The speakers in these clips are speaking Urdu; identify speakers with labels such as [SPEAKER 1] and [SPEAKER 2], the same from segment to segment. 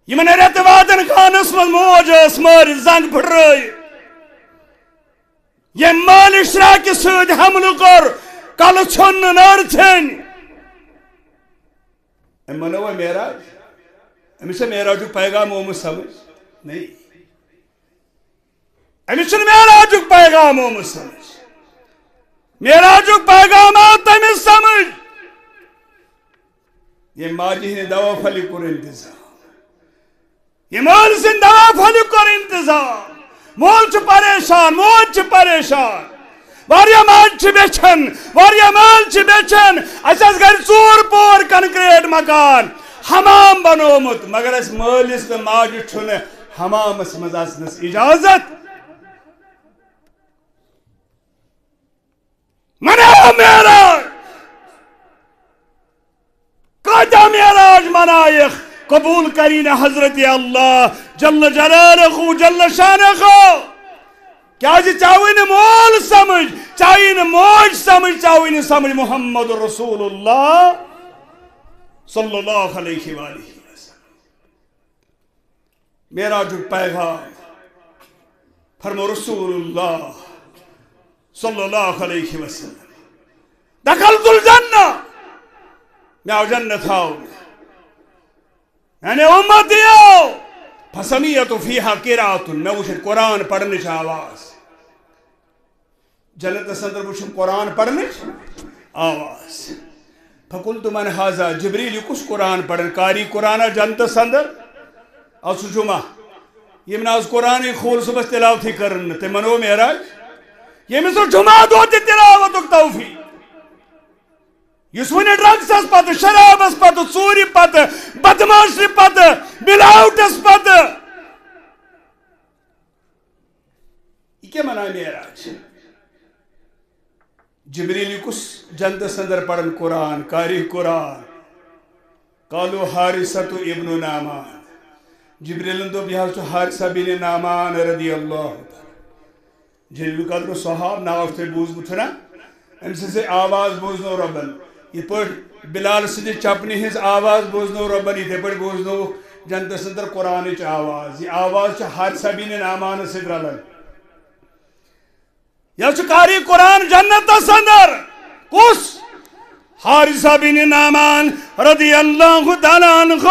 [SPEAKER 1] یمن رت وادن خانس من موج مار زنگ پھٹرٲیِتھ یم مال اشراق سۭتۍ حملہٕ کوٚر کلہٕ ژھیوٚن نٔر ژھیٚنۍ أمۍ منووا معراج أمِس چھا معراجُک پیغام آمُت سمجھ نہیں أمِس چھُنہٕ معراجُک پیغام آمُت سمجھ معراجُک پیغام آو تٔمِس سمجھ یہ ماجہِ ہٕنٛدِ دوا پھلہِ کوٚر انتظام یہ مٲلۍ سٕنٛدِ دوا پھلہِ کوٚر انتظام مول چھُ پریشان موج چھِ پریشان واریاہ ماجہِ چھِ بیچھن واریاہ مٲلۍ چھِ بیچھن اَسہِ ٲس گرِ 4 پور کنکریٹ مکان حمام بنومُت مگر اَسہِ مٲلِس تہٕ ماجہِ چھُنہٕ حمامس منٛز اژنس اجازت مناو معراج کۭتیاہ معراج منایکھ قبول کرین حضرت اللہ جل جلالہ جل شانہ کیازِ چاوٕے نہٕ مول سمجھ چاہیے نہٕ موج سمجھ چاہیے نہٕ سمجھ محمد رسول اللہ صلی اللہ علیہ وآلہ وسلم معراجُک پیغام فرمو رسول اللہ صلی اللہ علیہ وسلم دخلت الجنہ میں آو جنت آو یعنی امتیو فسمیت فیہا قرات میں وچھن قرآن پڑھنچ آواز جنت اندر وچھن قرآن پڑھنچ آواز فقلت من حاضا جبریل یہ کس قرآن پڑھن کاری قرآن جنت اندر آو سو جمعہ یہ من آز قرآن کھول صبح تلاوت کرن تے منو معراج یہ من سو جمعہ دو تلاوت توفیق یس ون ڈرگسس پتہ شرابس پتہ ژوٗرِ پتہ بدماشی پتہ ملاوٹس پتہ یہ کیا منائے معراج جبریل کس جنتس اندر پڑھن قرآن کاری قرآن قالو حارثۃ ابن نعمان جبریل دوٚپ یہِ حظ چھُ حارثہ بن نعمان رضی اللہ جلیل القدر صحاب ناو چھُ تۄہہِ بوٗزمُت چھُنا أمۍ سٕنٛز آواز بوزنو رۄبن یہ پٲٹھۍ بلال سٕنٛدِ چپنہِ ہٕنٛز آواز بوزنو رۄبن یِتھے پٲٹھۍ بوزنو جنتس اندر قرآنٕچ آواز یہ آواز چھِ حارثہ بن نعمان سۭتۍ رلان یہ چھُ کاری قرآن جنتس اندر کس حارثہ بن نعمان رضی اللہ تعالیٰ عنہ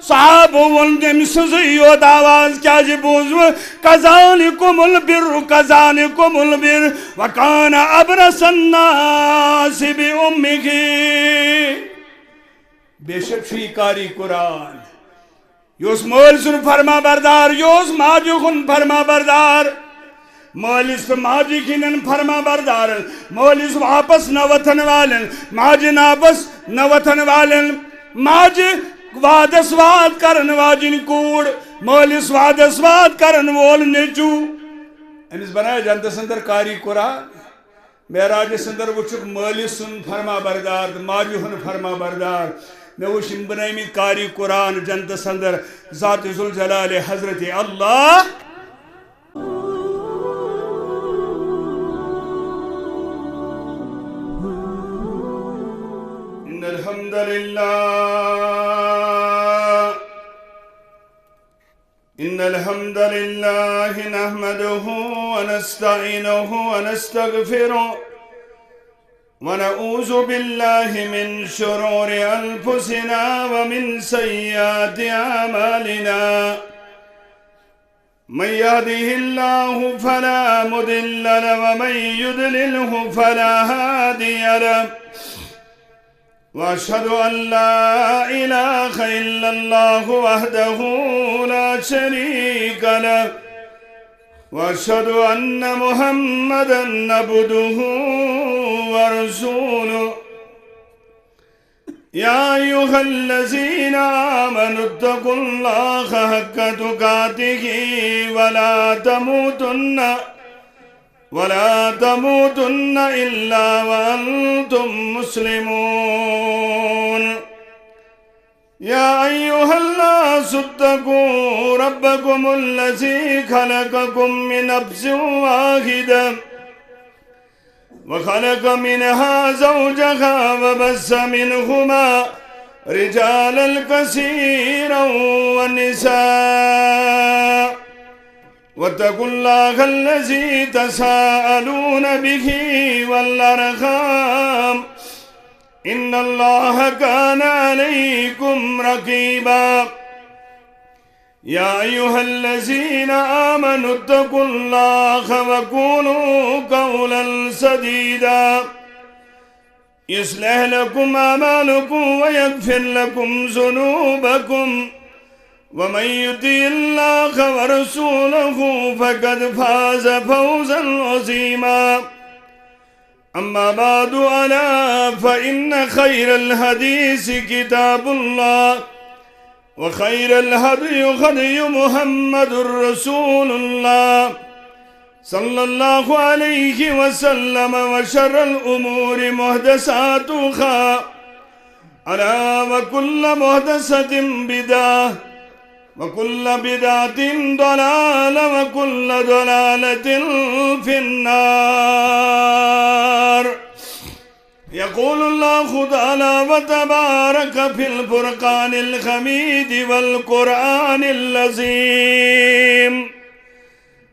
[SPEAKER 1] صحابہ ون تٔمۍ سٕنٛزٕے یوت آواز کیازِ بوزو کذالکم البر کذالکم البر وکان ابرص الناس بأمہ بے شک چھُ یہِ کاری قرآن یہ اوس مٲلۍ سُنٛد فرما بردار یہ اوس ماجہِ ہُنٛد فرما بردار مٲلِس تہٕ ماجہِ ہِنٛدٮ۪ن فرما بردارن مٲلِس واپس نہ وتھن والٮ۪ن ماجہِ ناپس نہ وتھن والٮ۪ن ماجہِ وادس واد کرن واجن کوڑ مٲلِس وادس واد کرن وول نیچو أمِس بنایا جنتس اندر کاری قرآن معراجس اندر وچھُکھ مٲلِس سُنٛد فرما بردار تہٕ ماجہِ ہُنٛد فرما بردار مےٚ وٕچھ یِم بنٲیمٕتۍ کاری قرآن جنتس اندر ذات ذوالجلال حضرت اللہ ان الحمد لله نحمده ونستعينه ونستغفره ونعوذ بالله من شرور أنفسنا ومن سيئات أعمالنا من يهده الله فلا مضل له ومن يضلله فلا هادي له وأشهد أن لا إله إلا الله وحده لا شريك له وأشهد أن محمدا عبده ورسوله يا أيها الذين آمنوا اتقوا الله حق تقاته ولا تموتن إلا وأنتم مسلمون يا أيها الناس اتقوا ربكم الذي خلقكم من نفس واحدة وخلق منها زوجها وبث منهما رجالا كثيرا ونساء واتقوا الله الذي تساءلون به والأرحام إن الله كان عليكم رقيبا يا أيها الذين آمنوا اتقوا الله وقولوا قولا سديدا يصلح لكم أعمالكم ويغفر لكم ذنوبكم ومن يطع الله ورسوله فقد فاز فوزا عظيما أما بعد ألا فإن خير الحديث كتاب الله وخير الهدي هدي محمد رسول الله صلى الله عليه وسلم وشر الأمور محدثاتها ألا وكل محدثة بدعة وكل بدعة ضلالة وكل ضلالة في النار يقول الله تعالى وتبارك في الفرقان الحميد والقرآن العظيم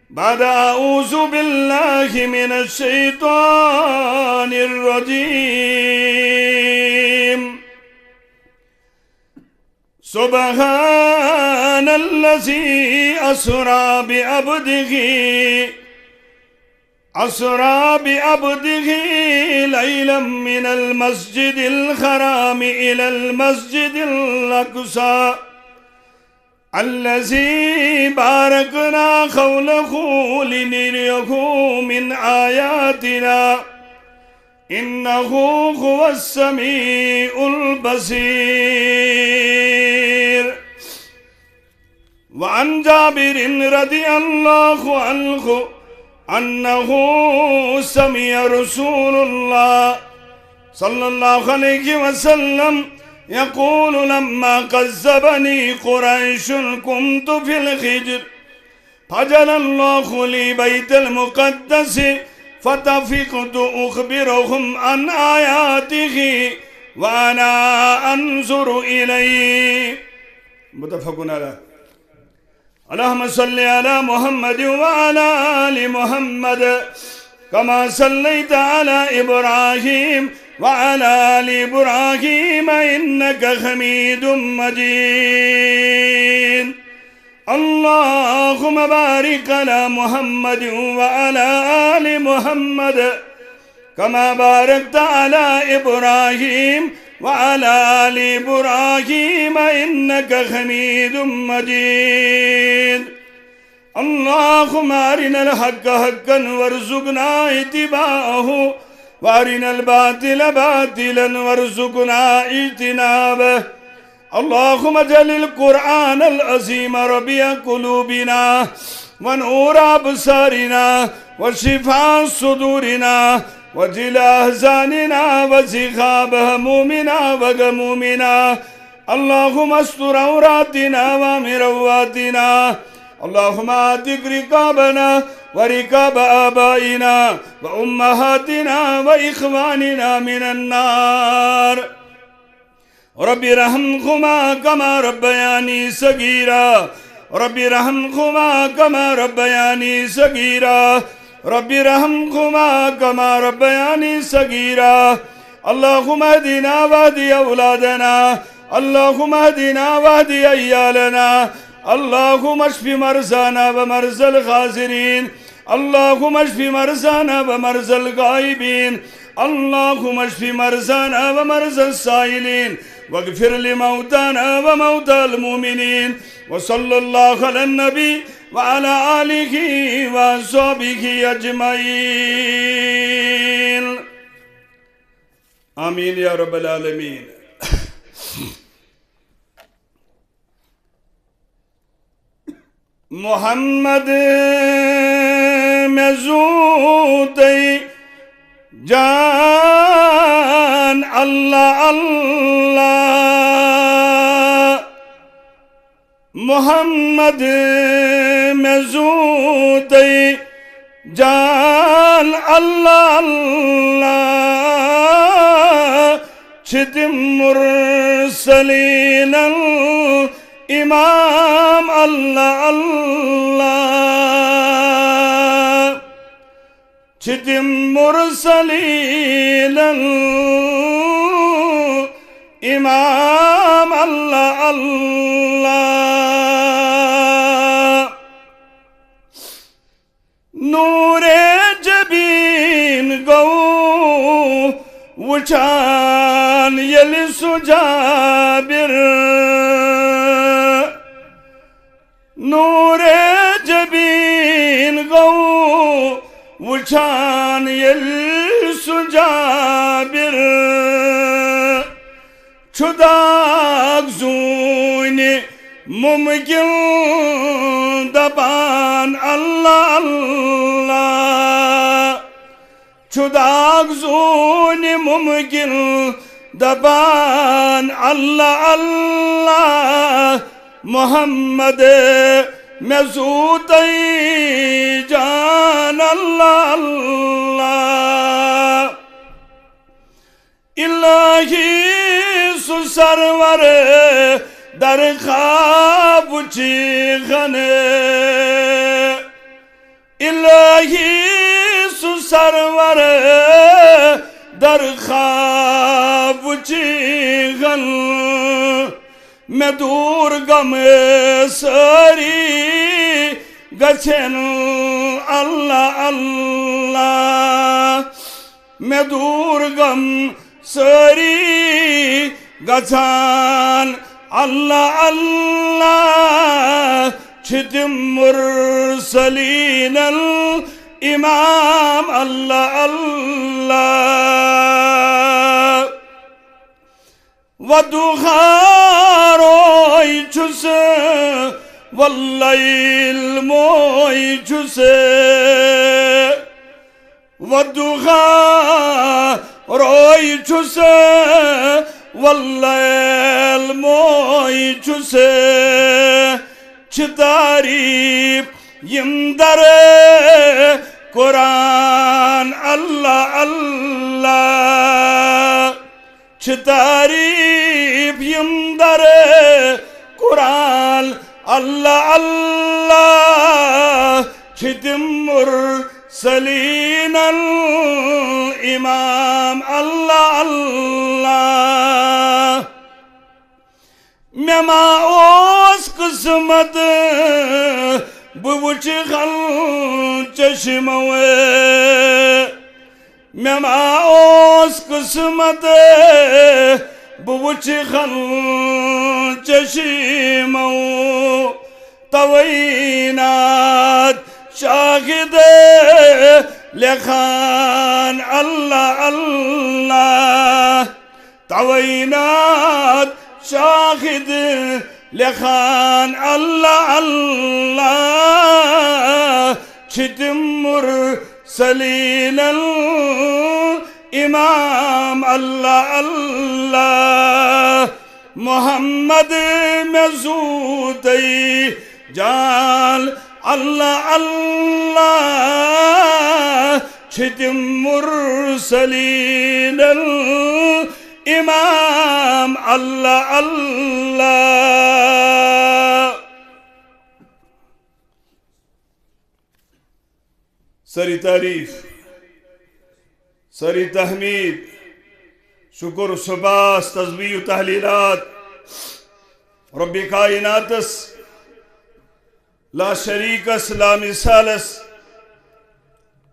[SPEAKER 1] بعد أعوذ بالله من الشيطان الرجيم سبحان الذي أسرى بعبده ليلا من المسجد الحرام إلى المسجد الأقصى الذي باركنا حوله لنريه من آياتنا إنه هو السميع البصير وعن جابر رضي الله عنه أنه سمع رسول الله صلى الله عليه وسلم يقول لما كذبني قريش كنت في الحجر فجعل الله لي بيت المقدس فتفقت أخبرهم عن آياته وأنا أنظر إليه متفق عليه. اللهم صل على محمد وعلى آل محمد كما صليت على إبراهيم وعلى آل إبراهيم إنك حميد مجيد. اللهم بارك على محمد وعلى آل محمد كما باركت على إبراهيم وعلى آل إبراهيم إنك حميد مجيد. اللهم أرنا الحق حقا وارزقنا اتباعه وأرنا الباطل باطلا وارزقنا اجتنابه. اللهم اجعل القرآن العظيم ربيع قلوبنا ونور أبصارنا وشفاء صدورنا وجلاء أحزاننا وذهاب همومنا وغمومنا. اللهم استر عوراتنا وامن رواتنا. اللهم اعتق رقابنا ورقاب آبائنا وأمهاتنا وإخواننا من النار. رب ارحمهما كما ربياني صغيرا. رب ارحمهما كما ربياني صغيرا. رب ارحمهما كما ربياني صغيرا. اللهم اهدنا واهد أولادنا. اللهم اهدنا واهد عيالنا. اللهم اشف مرضانا ومرضى الخاسرين. اللهم اشف مرضانا ومرضى الغائبين. اللهم اشف مرضانا ومرضى السائلين واغفر لموتانا وموتى المؤمنين. وصلى الله على النبي وعلى آله وصحبه أجمعين. آمين يا رب العالمين. محمد مزودی جان اللہ اللہ. محمد مزودی جان اللہ اللہ. تم مرسلین امام اللہ اللہ تم مرسلین امام اللہ اللہ نور جبین گو وچان یل سجابر نور جبین گو وچان یل سجابر چھداک زون ممکن دپان اللہ اللہ چھداک زون ممکن دپان اللہ اللہ محمد مزوتی جان اللہ اللہ الہی سرور در خواب چیغن الہی سرور در خواب چیغن میں دور گم سری گچھن اللہ اللہ میں دور گم سری گچھان اللہ اللہ چھتم مرسلین الامام اللہ اللہ ودخاروئی چھس واللیل موئی چھس ودخاروئی چھس واللیل موئی چھس چھ تعریف یم در قرآن اللہ اللہ چھ تعریف یم در قرآن اللہ اللہ چھ تم مرسلین الامام اللہ اللہ مما اوس قسمت بوچ خل چشموے مما اوس قسمت بوچ خل چشمو توینات شاہد لخان اللہ اللہ توینات شاہد لخان اللہ اللہ چھتم مرسلین الامام اللہ اللہ محمد مزوتی جان اللہ اللہ چھتم مرسلین امام اللہ اللہ سری تعریف سری تحمید شکر سباس تسبیح تحلیلات رب کائناتس لا شریکس لا مثالس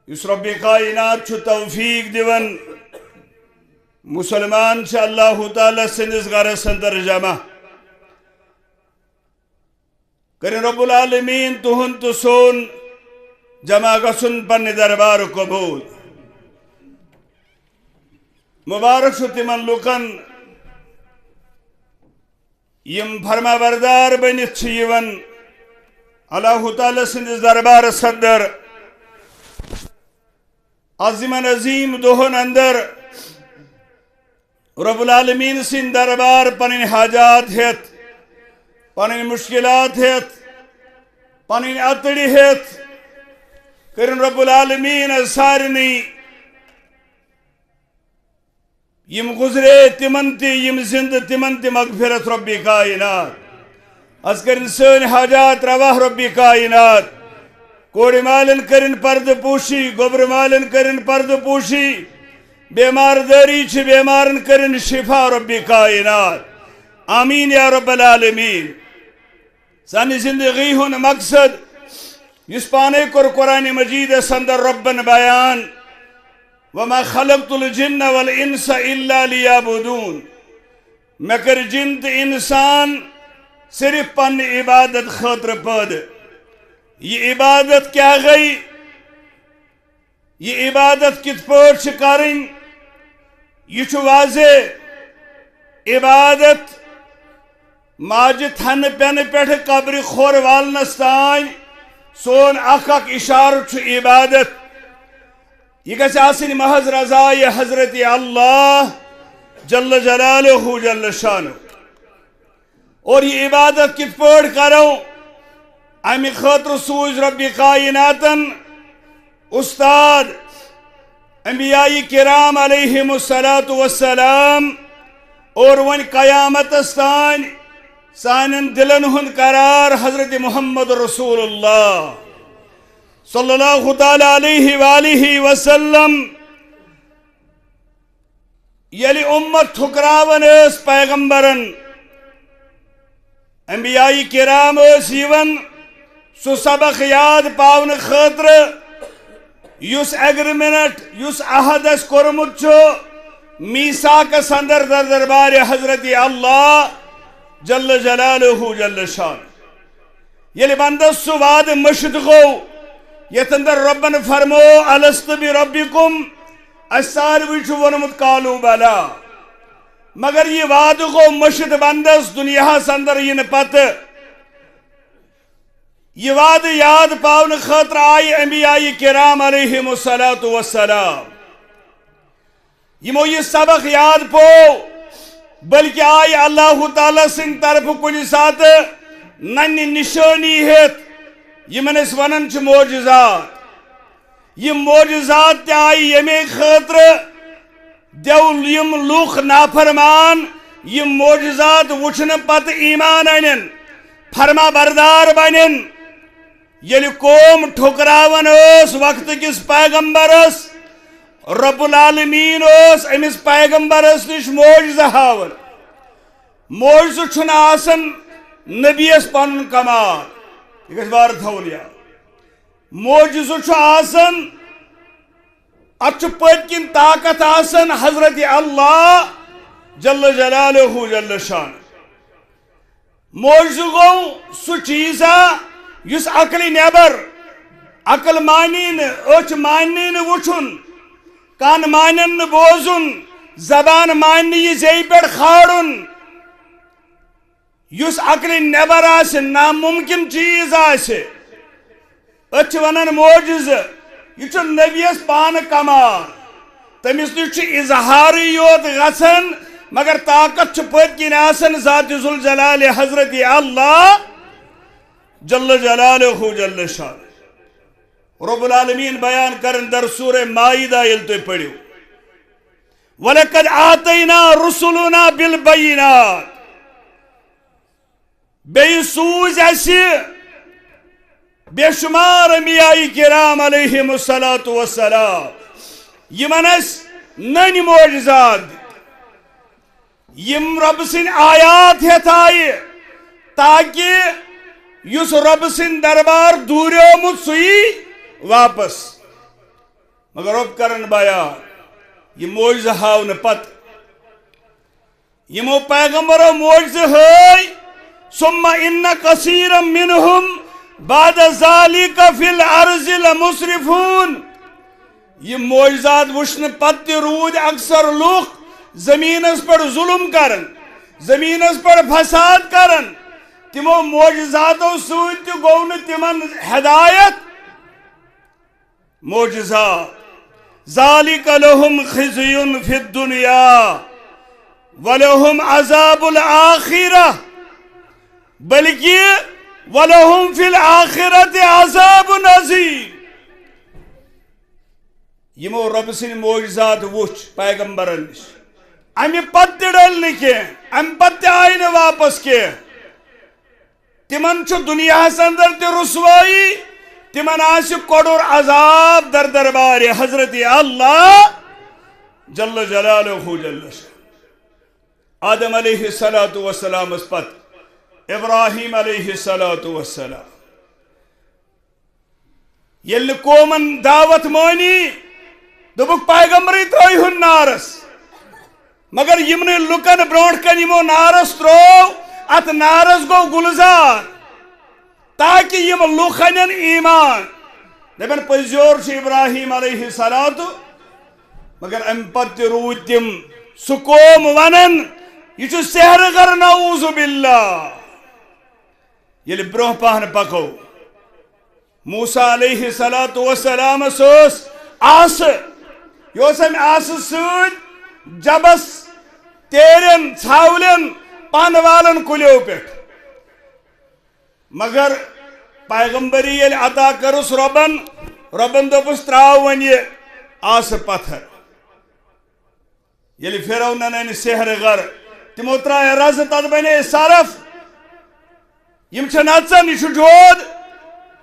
[SPEAKER 1] اس رب کائنات چھو توفیق دیون مسلمان چھ اللہ تعالیٰ سندس غرس اندر جمع کریں رب العالمین تہن تو سون جمع گسن پن دربار قبول مبارک شو تمن لوکن یم فرما بردار بنت چھ یوان اللہ تعالیٰ سندس دربار صدر عظیم عظیم دہن اندر رب العالمین سن دربار پنن حاجات ہیت پنن مشکلات ہیت پنن اتڑی ہیت کرن رب العالمین سارنی یم گزرے تمن تی یم زند تمن تی مغفرت رب کائنات از کرن سن حاجات رواہ رب کائنات کوڑی مالن کرن پرد پوشی گوبر مالن کرن پرد پوشی بیمار داری چھ بیمارن کرن شفا رب کائنات آمین یا رب العالمین سانی زندگی ہن مقصد اس پانے کر قرآن مجید سندر ربن بیان وما خلقت الجن والانس الا لیعبدون میں کر جن تہ انسان صرف پن عبادت خاطر پد یہ عبادت کیا گئی یہ عبادت کت پٲٹھۍ چھ کرن یہ چھ واضح عبادت ماجہ تھن پین پہ قبر خور والنس تان سون اخ اشارہ چھ عبادت یہ گژھِ آسٕنۍ محض رضائے حضرت اللہ جل جلالہ جل شانہ اور یہ عبادت کت پٲٹھۍ کرو امہ خاطر سوز رب کائناتن استاد انبیاء کرام علیہم الصلاۃ والسلام اور ون قیامت تان سانن دلن ہند قرار حضرت محمد رسول اللہ صلی اللہ تعالی علیہ وآلہ وسلم یلی امت ٹھکراون اس پیغمبرن انبیاء کرام اس یون سو سبق یاد پاون خاطر یس ایگریمنٹ یس عہد اس کورمت چھو میثاق اندر در دربار حضرت اللہ جل جلالہ جل شان یلی بندس سو وعد مشد گو یت اندر ربن فرمو الست بربکم ساروی چھ ونمت قالوا بلا مگر یہ وعد گو مشد بندس دنیا اندر ین پتہ یہ وعد یاد پاون خاطر آئی انبیاء کرام علیہم الصلاۃ والسلام یمو یہ سبق یاد پو بلکہ آئی اللہ تعالی سن طرف کن سات نن نشانی ہت یمن اس ونن چھ معجزات یہ معجزات تے آئی یمی خاطر دیول یم لوخ نافرمان یم معجزات وچھن پت ایمان انن فرما بردار بنن یلی قوم ٹھکراون اس وقت کس پیغمبرس رب العالمین اس امس پیغمبرس نش معجزہ ہاون معجزہ چھن آسن نبی اس پن کمال یہ بار تھون یا معجزہ چھ آسن اچھ پت کن طاقت آسن حضرت اللہ جل جلالہ جل شان معجزہ گو سو چیزا یس عقل نیبر عقل مانین اچھ مانین وچھن کان مانن بوزن زبان ماننی یہ زی پر کھاڑن یس عقل نیبر آسے ناممکن چیز آسے اچھ ونن معجزہ یہ چھ نبیس پان کمال تمس نش اظہاری یوت گژھن مگر طاقت چھ پت کن آسن ذات ذوالجلال حضرت اللہ جل جلالہ جل شان رب العالمین بیان کرن در سورہ مائدہ یل تو پڑھو وَلَقَدْ آتَيْنَا رُسُلُنَا بِالْبَيِّنَاتِ بے سوز ایسی بے شمار انبیاء کرام علیہم الصلاۃ والسلام یمن اس نن معجزات یم رب سن آیات ہتائی تاکہ یس رب سن دربار دوریومت سوئی واپس مگر رب کرن بیان یہ معجزہ ہاون پت یمو پیغمبرو معجزہ ہوئی ثم ان کثیرا منہم بعد ذالک فی الارض لمسرفون یہ معجزات وشن پت رود اکثر لوگ زمین اس پر ظلم کرن زمین اس پر فساد کرن تمو معجزاتو سوت گون تمن ہدایت معجزات ذالک لهم خزی فی الدنیا ولهم عذاب الآخرہ بلکہ وَلَهُمْ فِي الْآخِرَةِ عَذَابٌ عَظِيمٌ یمو رب سن معجزات وچ پیغمبرن نش امہ پتہ ڈل نی ام پتہ آئی نا واپس کی تمن دنیا اندر تہ رسوائی تمن آس کوڑر عذاب در دربار حضرت اللہ جل جلالہ جل شانہ آدم علیہ السلام اس پت ابراہیم علیہ السلام یل قومن دعوت مانی دبک پیغمبری ترہن نارس مگر یمن لکن برونٹ کن یمو نارس ترو ات نارس گو گلزار تاکہ یم لوکھن ایمان دپن پزیور ابراہیم علیہ السلام مگر ام پت رود تم سہ قوم ونن یہ سحر گر نعوذ باللہ یل برہ پہن پکو موسیٰ علیہ السلام آس یہ ام آس سۭتۍ جبس تیرن ژھاولن پن والن کلیو پہ مگر پیغمبری یل عطا کرس ربن دپس تراو ون یہ آس پتھر یل فرعونن ان سحر گر تمو ترائے رز تت بنے صرف یم چھ نژن یہ جود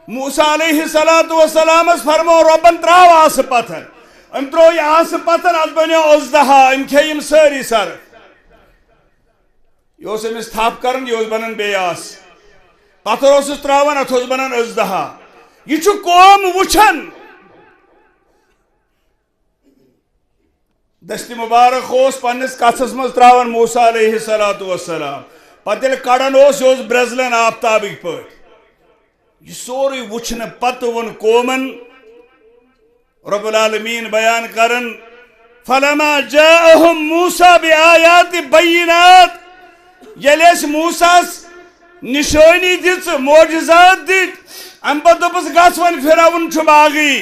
[SPEAKER 1] موسیٰ علیہ السلام فرمو ربن تراو آس پتھر ام ترو یہ آس پتھر ات بنو ازدہا ام کھیم ساری صرف یہ امس تھپ کرن یہ بنان بی آس پتھر اسس تراوان ات بنان ازدہا یہ قوم وچھن دست مبارک پنس کتھس مز تراوان موسیٰ علیہ السلام پتہ یل کڑان یہ برزلان آفتابک پہ یہ سوری وچھن پتہ ون قومن رب العالمین بیان کرن فلما جاءهم موسیٰ بآیات بینات یل اس موسیٰ نشانی دِژ معجزات دِتۍ ام پتہ دپس گژھ وۄنۍ فرعون چھُ باغی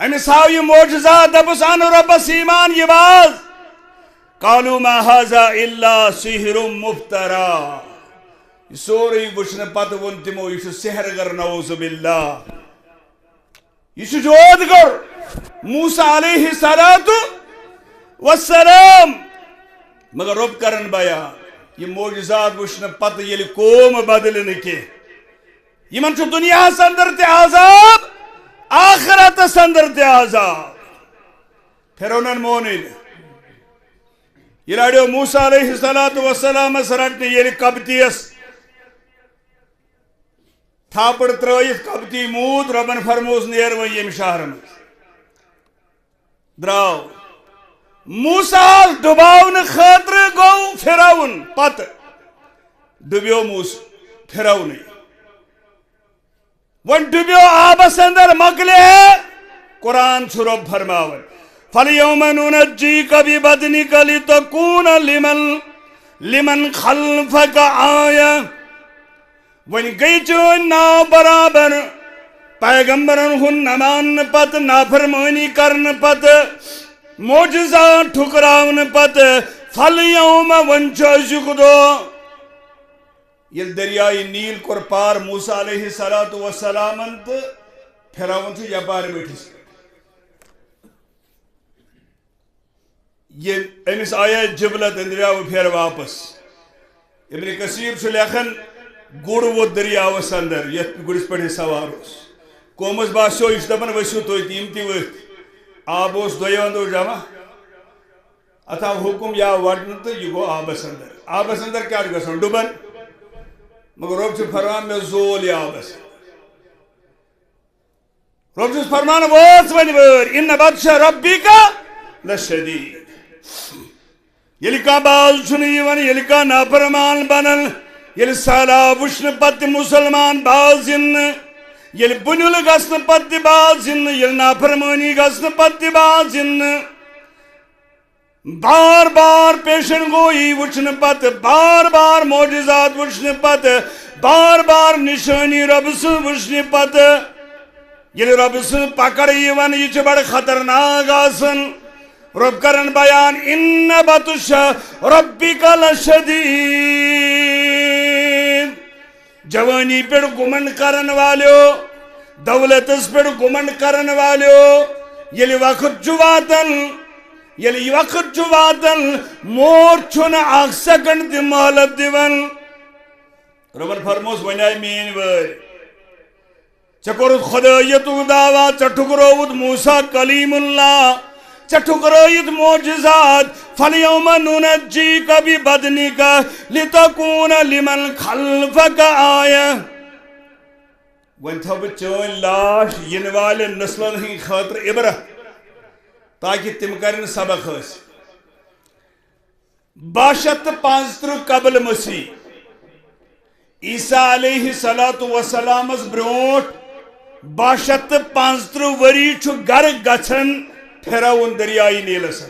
[SPEAKER 1] امس ہاو یہ معجزات دپس ان ربس ایمان یہ باز قالوا ما هذا الا سحر مفترى یہ سوری وچھن پتہ ون تمو یہ سحر گر نعوذ باللہ یہ جود گر موسیٰ علیہ السلام مگر رب کرن بیان یہ معجزات وچھن پتہ یل قوم بدل نکی یمن چھ دنیا اندر تہ عذاب آخرت اندر تہ عذاب فرعونن مونن یہ لڑیو موسیٰ علیہ السلام رٹنے یل قبطیس تھاپڑ ترائیت قبطی مود ربن فرموس نیر و یم شہر میں دراو موسیٰ ڈباون خاطر گو فرعون پت ڈبیو موسیٰ فرعون ون ڈبیو آبس اندر مکلے ہے قرآن چھ رب فرماون فَالْيَوْمَ نُنَجِّيكَ بِبَدْنِكَ لِتَكُونَ لِمَنْ خَلْفَكَ آیَةً ون گئی چون نا برابر پیغمبرن ہن نمان پت نافرمانی کرن پت معجزات ٹھکراون پت فَالْيَوْمَ ون چوزک دو یہ دریائی نیل کور پار موسیٰ علیہ السلام انت فرعون تھی یپار بیٹھس یہ امس آیا جبلت اندریاو پھر واپس ابن کثیر چھ لیکھن گڑ وہ دریاوس اندر یت گڑس پہ سوار قومس باسو یہ دپان ؤسِو تُہۍ تہِ یِم تہِ ؤتھۍ آب اوس دۄیو اندو جمع اتھ آو حکم یا وڑنہٕ تہٕ یہِ گوٚو آبس اندر کیٛاہ چھُ گژھان ڈُبان مگر رب چھُ فرمان مےٚ زول یہِ آبس رب چھُس فرمان وٲژ وۄنۍ وٲرۍ اِنَّ بَطشَ رَبِّکَ لَشَدیٖد ییٚلہِ کانٛہہ بال چھُنہٕ یِوان ییٚلہِ کانٛہہ نافرمان بنان یل سہلاب وچھن پتہ مسلمان باز زِنہٕ یل بُنیُل گژھنہٕ پتہ باز زِنہٕ یل نافرمٲنی گژھنہٕ پتہ باز زِنہٕ بار بار پیشن گوئی وچھن پتہ بار بار معجزات وچھن پتہ بار بار نشانی رب سن وچھن پتہ یل رب سن پکڑ یوان یہ چھ بڑا خطرناک آسن رب کرن بیان ان بطش ربک لشدید جوانی پر گمنڈ کرن والیو دولت اس پر گمنڈ کرن والیو یلی وقت جو واتن یلی یہ وقت چھو واتن مور چھن اخ سیکنڈ تہ مہلت دیون ربن فرموس ونیائی مین وٲرۍ ژےٚ کوٚرُتھ خۄدایتُک دعوا ژےٚ ٹھُکرٲوُتھ موسیٰ کلیم اللہ ژےٚ ٹھُکرٲیِتھ معجزات فَالْيَوْمَ نُنَجِّيكَ بِبَدْنِكَ لِتَكُونَ لِمَنْ خَلْفَكَ آیَةً وۄنۍ تھاو بہٕ چٲنۍ لاش یِنہٕ والٮ۪ن نسلن ہٕنٛدِ خٲطرٕ عبرت تاکہ تم کرن سبق حٲصِل 1235 قبل مسیح عیسیٰ علیہ السلام برونٹ 1235 وری چھُ گرٕ گژھن پھِرعون دریائے نیلس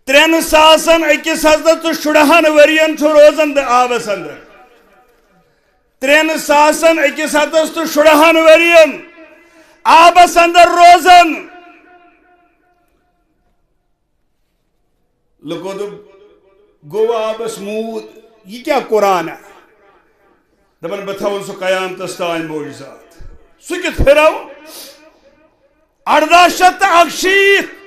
[SPEAKER 1] 3160 ورین چھُ روزان آبس اندر 3160 ورین آبس اندر روزان لوگوں گو آبس موت یہ کیا قرآن ہے دبن بتاؤن سو قیامتس تان معجزات سو کت پھراو 1868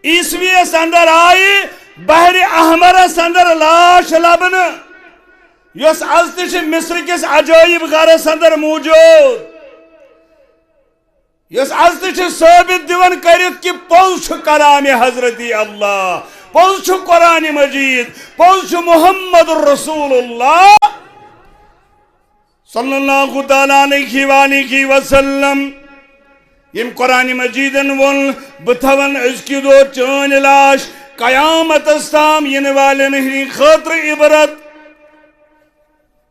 [SPEAKER 1] عیسویس اندر آئی بحر احمرس اندر لاش لبن یس از تش مصر کس عجائب غرس اندر موجود یس از تش ثابت دیون کرت کہ پوز چھ کلام حضرت اللہ پوز چھ قرآن مجید پوز چھ محمد رسول اللہ صلی اللہ علیہ وآلہ وسلم یم قرآن مجیدن ون بتھون ازکی دو چون لاش قیامت استام ین والن ہی خاطر عبرت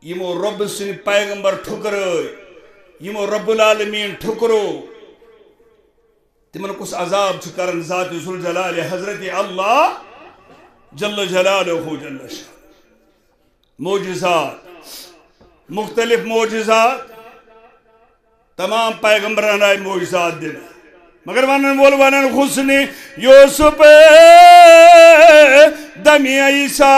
[SPEAKER 1] یمو رب سن پیغمبر ٹھکرٲے یمو رب العالمین ٹھکرو تمن کس عذاب چھ کرن ذات ذوالجلال حضرت اللہ جل جلالہ جل شان معجزات مختلف معجزات تمام پیغمبران آئی معجزات دینا مگر ونن حسن یوسف دمی عیسیٰ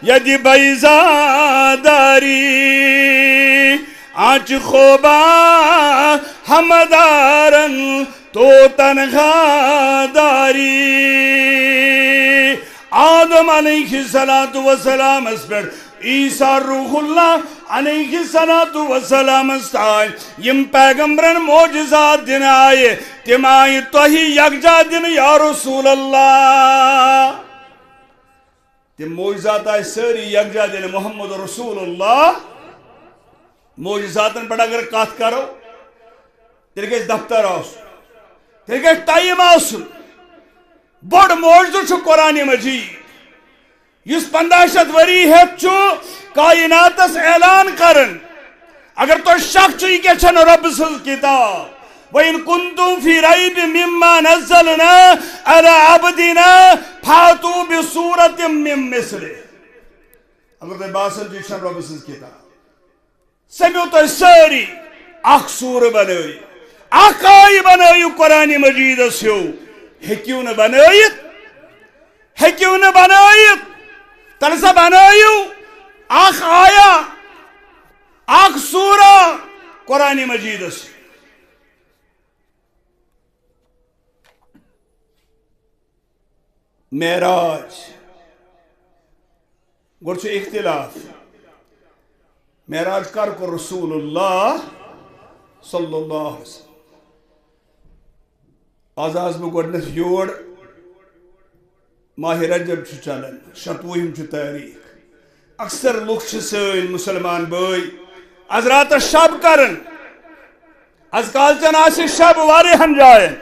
[SPEAKER 1] یدی بیزاداری آنچ خوبا ہمدارن تو تنخا داری آدم علیہ السلام اس پر عیسیٰ روح اللہ علیہ السلام استائے یم پیغمبرن معجزات دن آئے تم آئی توہی یکجا دن یا رسول اللہ تم معجزات آئے سری یکجا دن محمد رسول اللہ معجزاتن پر اگر کات کرو تیرے گیس دفتر آسو تیرے گیس ٹائم آسو بڑ معجزہ چھو قرآن مجید یس 1500 وری ہے چھو کائنات اس اعلان کرن اگر تو شک چھو یہ کیا چھن رب سل کتاب وَإِن كُنْتُمْ فِي رَيْبٍ مِّمَّا نَزَّلْنَا عَلَىٰ عَبْدِنَا فَاتُوا بِسُورَةٍ مِّن مِثْلِهِ اگر تو باسل جو چھن رب سل کتاب سمیو تو ساری اخ سور بنائی اخ آئی بنائی قرآن مجید سیو ہکیو نہ بنائیت تلسا بنائیو آخ آیا آخ سورہ قرآن مجید سے معراج گرچہ اختلاف معراج کر کو رسول اللہ صلی اللہ علیہ وسلم آزاز میں گوڑنس یوڑ ماہ رجب چھ چلن 27 چھ تاریخ اکثر لوگ سین مسلمان بھائی از رات شب کرن از کالچن آسی شب واریہن جائن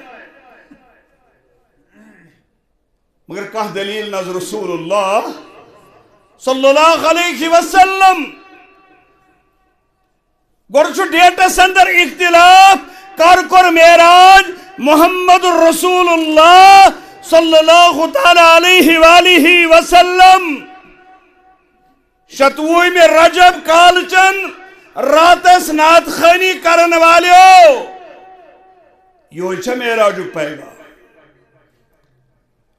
[SPEAKER 1] مگر کہ دلیل نز رسول اللہ صلی اللہ علیہ وسلم گرچو ڈیٹس اندر اختلاف کر معراج محمد رسول اللہ صلی اللہ علیہ وآلہ وسلم 27 میں رجب کالچن راتس نات خانی کرن والیو یہ چھا معراجو پیغام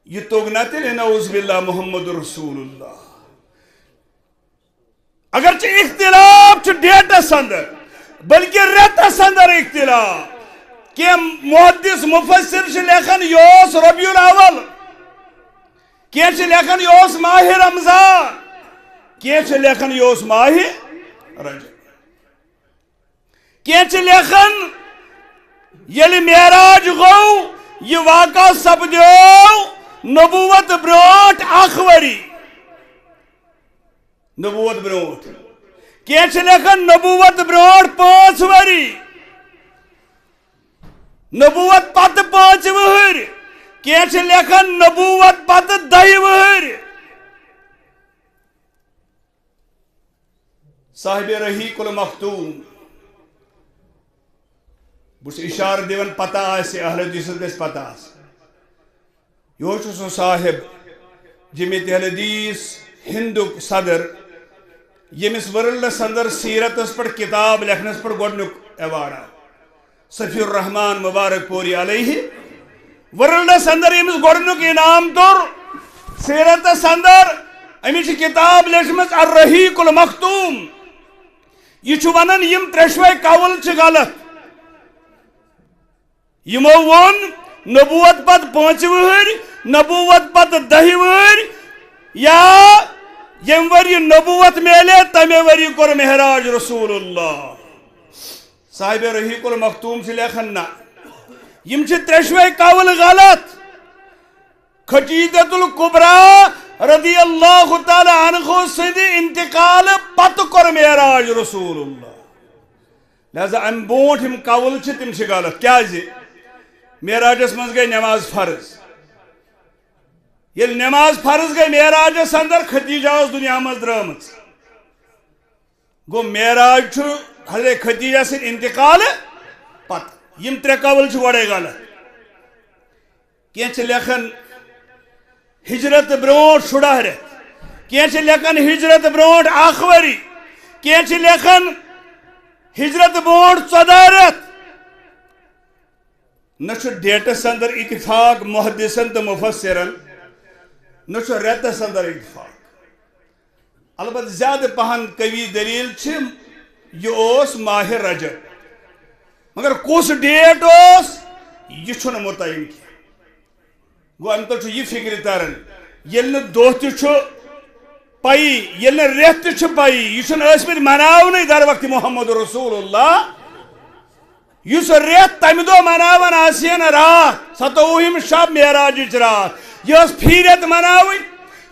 [SPEAKER 1] یہ توگناتی نعوذ باللہ محمد رسول اللہ اگرچہ اختلاف چھ ڈیٹس اندر بلکہ ریتس اندر اختلاف کہ محدث مفسر سے لیکن یہ ربیع الاول کی لیکن یہ ماہ رمضان کی لیکن یہ ماہ رجب کی لیکن یل معراج گو یہ واقع سپدو نبوت بروٹ اخوری نبوت بروٹ کی لیکن نبوت بروٹ 5 وری نبوت پت 5 وہر کی لیکن نبوت پت 10 وہر صاحب رحیق المختوم بس اشارہ دیون پتہ آسے اہل حدیث گژھِ پتہ آس یہ چھُ سُہ صاحب جمیعت اہل حدیث ہندُک صدر یمس ورلڈس اندر سیرتس پر کتاب لکھنس پر گۄڈنیُک ایوارڈ آو صفی الرحمان مبارک پوری علیہ ورلڈس اندر یمس گۄڈنیُک انعام توٚر سیرتس اندر امِچ کتاب لیچھمٕژ الرحیق المختوم یہ چھُ ونان یم ترٛیشوے قول چھِ غلط یمو وون نبوت پت 5 وہر نبوت پت 10 وہر یا یم وری نبوت میلے تمے وری کور معراج رسول اللہ صاحب رحیق المختوم سے لیکھن نا یم چھ ترٛیشوے قول غلط خدیجۃ الکبریٰ رضی اللہ تعالی عنہ سند انتقال پت کور معراج رسول اللہ لہذا ام بونٹ یم قول چھ تم چھ غلط کیازِ معراجس مز گئی نماز فرض یل نماز فرض گئی معراجس اندر خدیجہ اس دنیا مز درامت گو معراج چھُ حضرت خدیجہ سن انتقال پت یم 3 قول چھ گۄڈے غلط کی لیکھن ہجرت برونٹ 16 رٮ۪تھ کی لیکھن ہجرت برونٹ 1 ؤری کی لیکھن ہجرت برونٹ 14 رٮ۪تھ نہ ڈیٹس اندر اتفاق محدثن تو مفسرن نہ ریتس اندر اتفاق البتہ زیادہ پہن قوی دلیل یہ ماہ رجب مگر کس ڈیٹ یہ متعین کی گو ام تل یہ فکر تران یل دہ تہ پی یل ریت تہ پی یہ مناونے در وقت محمد رسول اللہ اس ریت تمہ دہ مناوان آسین رات 27 شب معراج رات یہ فی ریت مناوی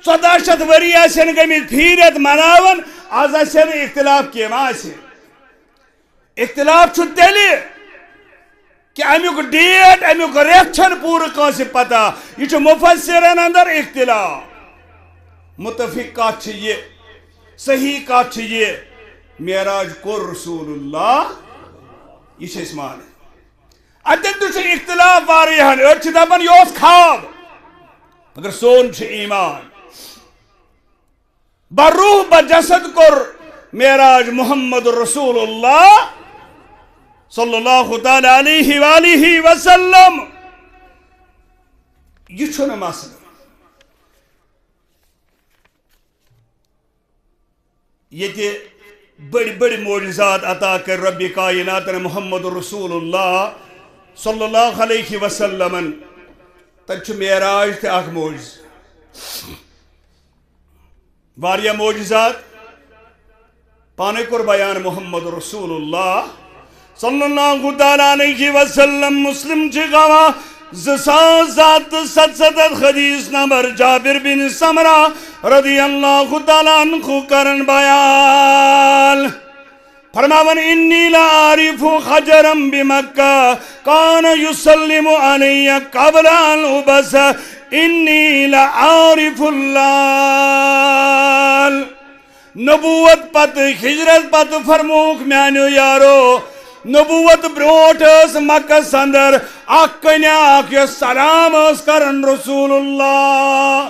[SPEAKER 1] 1400 وری آسین گمت فی ریت مناوان آز آسین اختلاف کیم آسین اختلاف چھ تیلی کہ امیک ڈیٹ امیک ریت چھن پور کانس پتہ یہ مفسرن اندر اختلاف متفق کات یہ صحیح کات یہ معراج کور رسول اللہ یہ مان اتن تو اختلاف واریاہن أڑ دپان یہ خواب مگر سون ایمان بروح بجسد کور معراج محمد رسول اللہ صلی اللہ تعالی علیہ وآلہ وسلم یہ چھُنہٕ مسئلہ یہ بڑی بڑی معجزات عطا کر رب کائنات محمد رسول اللہ صلی اللہ علیہ وسلم تک معراج تہ اخ معجز واریاہ معجزات پانے کور بیان محمد رسول اللہ صلی اللہ تعالی علیہ وسلم مسلم چھ گواہ 2777 حدیث نمبر جابر بن سمرہ رضی اللہ تعالی عنہ کرن بیان فرماون انی لعارف حجرا بمکہ کان یسلم علی قبل ان ابعث انی لعارف اللہ نبوت پت ہجرت پت فرموک میانو یارو نبوت بروٹ اس مکہ اندر اک کنیا اک سلام اس کرن رسول اللہ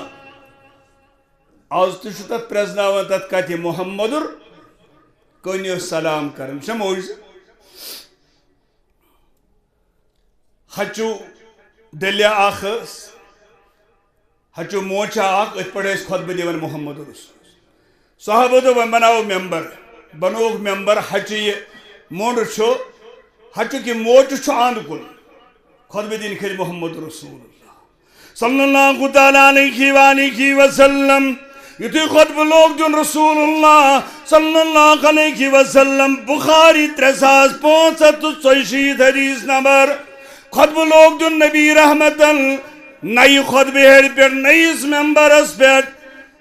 [SPEAKER 1] آز تہ تت پرزناون تت کتہ محمد کنیا سلام کرن موجز ہچو دلیا اخ ہچو موچا اخ ات پڑھ خطبہ دیون محمد رسول صحابہ تو بناو ممبر بنوک ممبر ہچ یہ مونڈ چھو ہچ کی موچ چھو آند کن خطبہ دین کھر محمد رسول اللہ صلی اللہ تعالیٰ علیہ وآلہ وسلم یتھے خطبہ لوگ دن رسول اللہ صلی اللہ علیہ وسلم بخاری 3564 حدیث نمبر خطبہ لوگ دن نبی رحمتن نئی خطبہ ہر پر نئیس ممبرس پر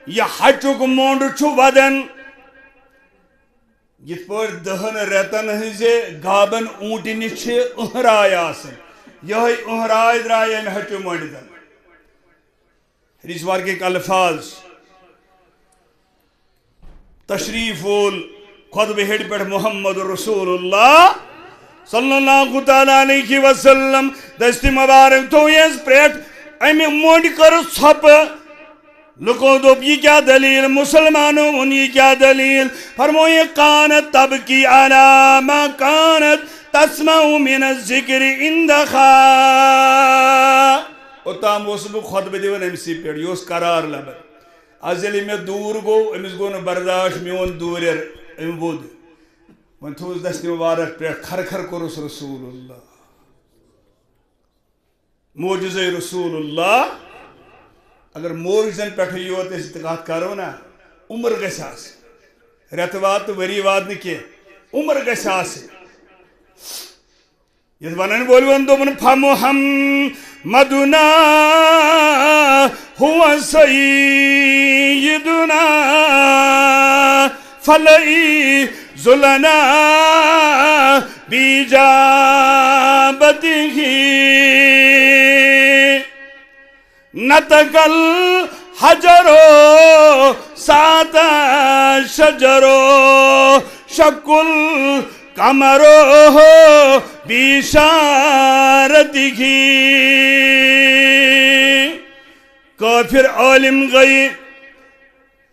[SPEAKER 1] یہ حچک مونڈ چھو ودن یہ پر دہن ریتن ہزے گابن اونٹنی چھے اہرائی آسن یہ اہرائی درائی میں حچو مونڈ دن حدیث وار کے الفاظ تشریف خطبہ ہڈ پر محمد رسول اللہ صلی اللہ تعالیٰ علیہ وسلم دست مبارک تو یہ پریٹ امی مونڈ کر چھپ لکو دوب یہ کیا دلیل مسلمانوں ان یہ کیا دلیل فرموئے کانت تب کی علامہ کانت تسمع من الذکر اندخا اتام وصبو خطبہ دیون امسی پیڑ یوس قرار لبر ازلی میں دور گو امس گو نو برداشت میون دور ام ود من تھوس دست مبارک پیٹ کھر کھر کرس رسول اللہ موجزہ رسول اللہ اگر موجزن پیٹ یوت استقاط کرو نا عمر گژھِ آسٕنۍ رٮ۪تہٕ واد تہٕ ؤری واد نہٕ کینٛہہ عمر گژھِ آسٕنۍ یتھ ونن وول وون دوٚپُن فمحمدنا هو سيدنا فليعز لنا بإجابته نطق الحجر سات الشجر شق القمر بإشارته کافر عالم گئی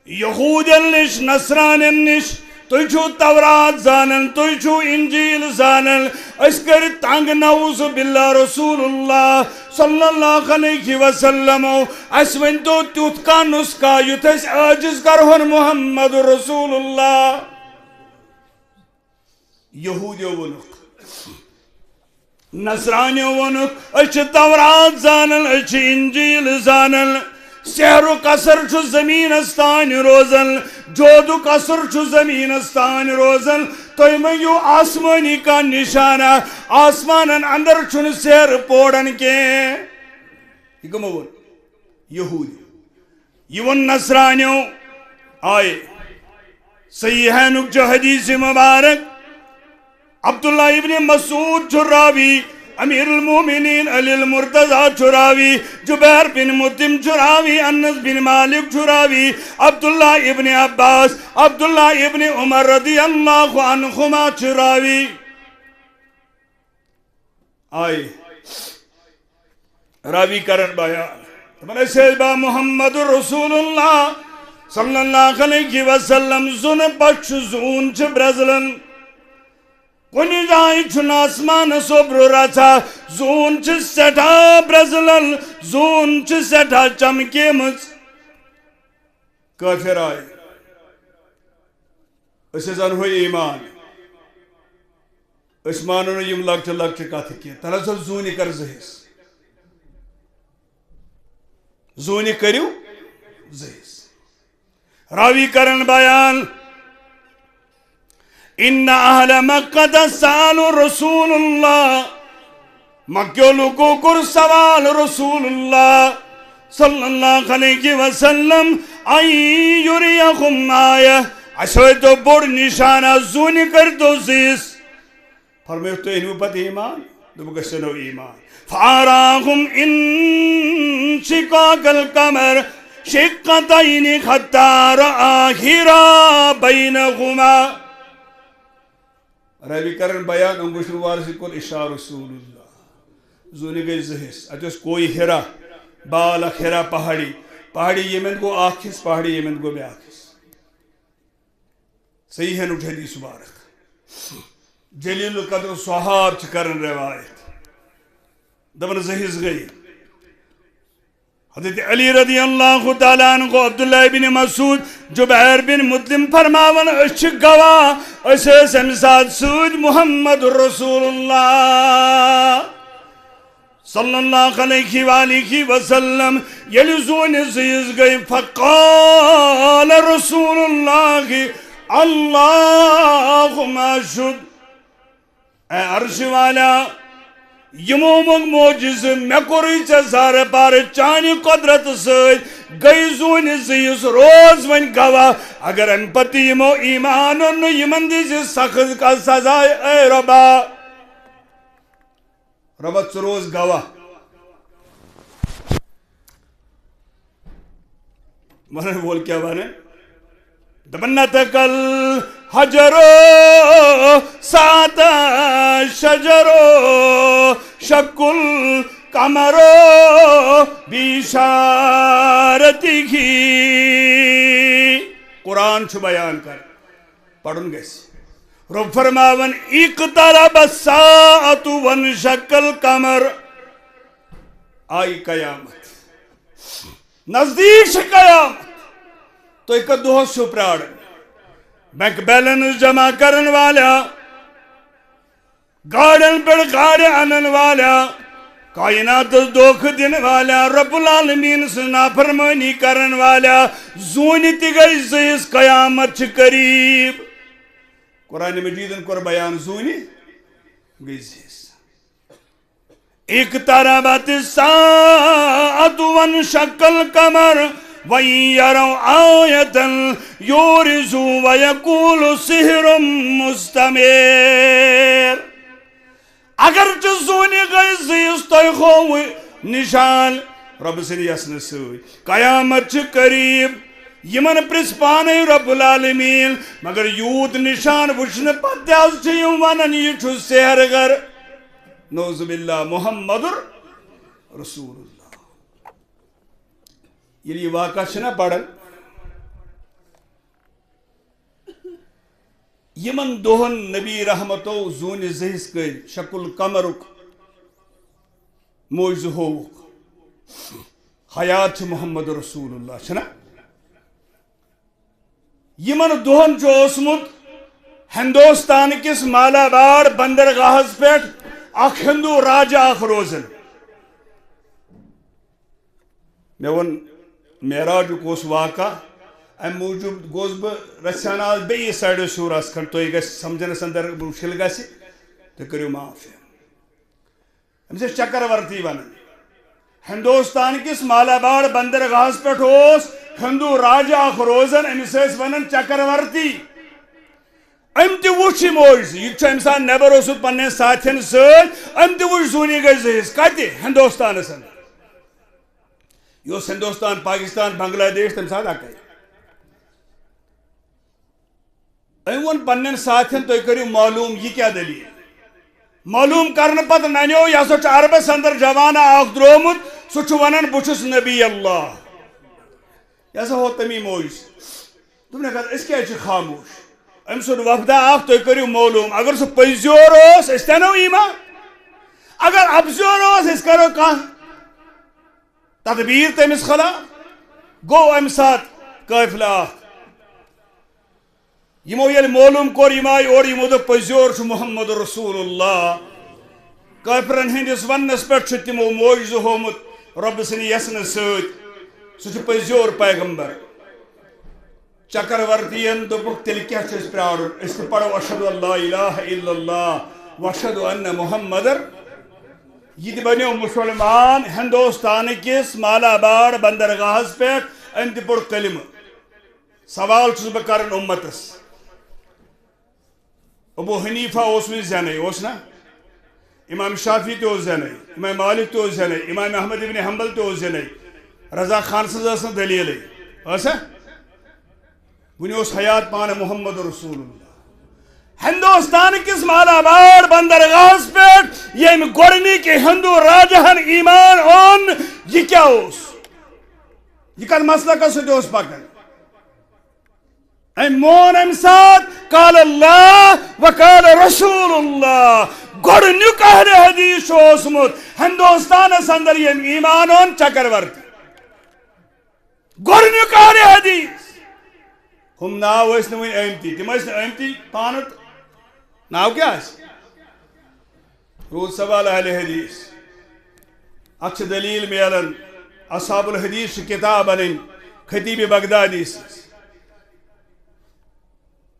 [SPEAKER 1] یہودین نش نصرانین نش تُہۍ چھُو تورات زانن تُہۍ چھُو انجیل زانن أسۍ کر تنگ نعوذ باللہ رسول اللہ صلی اللہ علیہ وسلم اس ون تو تیوت کا نسخہ یُتھ أسۍ عاجز کرہون محمد رسول اللہ یہودیو ونُکھ نصرانیو ونُکھ أسۍ چھِ تورات زانن أسۍ چھِ انجیل زانن سحر و قصر چھُ زمینس تان روزن جودو قصر چھُ زمینس تان روزن تُہۍ منگیو آسمانی کا نشانہ آسمانن اندر چھُنہٕ سحر پوڑن کینٛہہ یہ کمو وون یہودی یہ ون نصرانیو آئے صحیحینک جو حدیث مبارک عبداللہ ابن مسعود چراوی امیر المومنین علی المرتضی چراوی جبیر بن مطعم چراوی انس بن مالک چراوی عبداللہ ابن عباس عبداللہ ابن عمر رضی اللہ عنہما چراوی آئی راوی کرن بیان من سیبا محمد رسول اللہ صلی اللہ علیہ وسلم زن پچھ زون چھ برزلن کنی جائی چھن آسمان صبر رچا زون چھ سٹھا برزلن زون چھ سٹھا چمکے مز کافر آئی اسے زن ہوئی ایمان اس مانو یم لگچ لگچ کاتھ کی تنظر زونی کر زہیس زونی کریو زہیس راوی کرن بیان ان اہل مکہ سال رسول اللہ مکیو لوگو کر سوال رسول اللہ صلی اللہ علیہ وسلم آئی یریخم آیا اسوئی تو بڑ نشانہ زونی کر تو زیس فرمیو تو انہو پت ایمان دو گسنو ایمان فاراہم ان شقاق القمر شقتین خطار آخرا بینہما راوی کرن بیان انگوشن وارسی کن اشار رسول اللہ زونی گئی زہیس اتوس کوئی ہرا بالک ہرا پہاڑی پہاڑی یمن کو آکھس پہاڑی یمن کو بے آکھس صحیح ہے نوٹ حدیث مبارک جلیل القدر صحاب چکرن روایت دبن زہیس گئی حضرت علی رضی اللہ تعالیٰ عنہ کو عبداللہ بن مسعود جبیر بن مطعم فرماون اچھ گواہ اسے سمساد سود محمد رسول اللہ صلی اللہ علیہ وآلہ وسلم یلی زون زیز گئی فقال رسول اللہ اللہم اشہد اے عرش والا یمو موجز میں کوری زار پار چانی قدرت سید گئی زون زیز روز ون گواہ اگر ان پتی یمو ایمان یمن دیزی سخت کا سزائے اے ربا ربت روز گواہ مانے بول کیا بانے دبنتک الحجر سات شجر شک القمر بشارتی کی قرآن چھ بیان کر پڑھن گئے رب فرماون اقترب الساعت وانشق القمر آئی قیامت نزدیک سے قیامت تو ایک دو سپراڑ بینک بیلنس جمع کرن والا گاڑن پر گاڑے آنن والا کائنات دوکھ دن والا رب العالمین سے نافرمانی کرن والا زونی تگئی زیس قیامت چھ قریب قرآن مجیدن کور بیان زونی گئی زیس اقتربت الساعة وانشق القمر وَإِن يَرَوْا آيَةً يُعْرِضُوا وَيَقُولُوا سِحْرٌ مُسْتَمِرٌ اگر زونی گئی زیس توئی خووی نشان رب سنی یسن سوئی قیامت چھ قریب یمن پرسپانے رب العالمین مگر یوت نشان وچھن پتیاز چھیم ونن یہ چھو سحرگر نوز باللہ محمد رسول اللہ یہ واقعہ چھنا پڑھن یمن دوہن نبی رحمتو زون زہس کئی شکل قمرک موجز ہوک حیات محمد رسول اللہ چھنا یمن دوہن جو اسمت ہندوستان کس مالابار بندرگاہز پیٹ اخ ہندو راجہ اخ روزن میں ون معراج کوس واقع ام موجود گوز بہ رساناز بیس سائڈ سورس کھن تو گھس سمجھنس اندر مشکل گژھِ تو کٔرِو معاف أمِس ٲسۍ چکرورتی ونان ہندوستان کس مالابار بندرگاہس پٮ۪ٹھ اوس ہندو راجہ اکھ روزان أمِس ٲسۍ ونان چکرورتی أمۍ تہِ وُچھ یہِ موجزٕ یہِ چھُ أمۍ ساتہٕ نٮ۪بر اوسُکھ پننٮ۪ن ساتھٮ۪ن سۭتۍ أمۍ تہِ وُچھ زوٗنی گٔے زٕہِس کتہِ ہندوستانس اندر یہ اوس ہندوستان پاکستان بنگلہ دیش تمہِ ساتہٕ اکے أمۍ ووٚن پننٮ۪ن ساتھٮ۪ن تُہۍ کٔرِو معلوٗم یہِ کیٛاہ دٔلیٖل معلوٗم کرنہٕ پتہٕ ننیو یہِ ہسا چھُ عربس اندر جوانہ اکھ درٛومُت سُہ چھُ ونان بہٕ چھُس نبی اللہ یہِ ہسا ہوو تمی موجز دوٚپنکھ أسۍ کیٛازِ چھِ خاموش أمۍ سُنٛد وفدا اکھ تُہۍ کٔرِو معلوٗم اگر سُہ پٔزیور اوس أسۍ تہِ انو ایمان اگر ابزور اوس أسۍ کرو کانٛہہ تدبیر تمس خلاف گو ام سات قافلہ اخ یمو یل معلوم کور یم آئی اور یمو دپ پزیور چھ محمد رسول اللہ کافرن ہندس ونس پہ تمو موجز ہومت رب سن یسن ست سہ پزیور پیغمبر چکرورتین دپک تیل کیا چھ پرارن اس پڑھو اشہد ان لا الہ الا اللہ واشہد ان محمد یہ بنیو مسلمان ہندوستان کس مالابار بندرگاہس پہ ام تہ پڑھ کلمہ سوال چھس بہ کرن امتس ابو حنیفہ اس میں زینے اس نا امام شافی تے اس زینے امام مالک تے اس زینے امام احمد ابن حنبل تے اس زینے رضا خان سے اسن دلیل ایسا ونی اس حیات پانے محمد رسول اللہ ہندوستان کس مالابار بندرگاہس پہ یم گوڑنی کے ہندو راجہن ایمان اون یہ کیا اس یہ کل مسئلہ کا ستے اس پاکن ایم مون ام ساتھ قال اللہ وقال رسول اللہ گوڑنیک اہل حدیث اسمت ہندوستان اندر یم ایمان اون چکرورتی گوڑنیک اہل حدیث ہم ناو اس نوین احمتی تم اس احمتی پانت ناو کیا ہے روز سوال اہل حدیث اچھ دلیل میلن اصحاب الحدیث کتاب ان خطیب بغدادی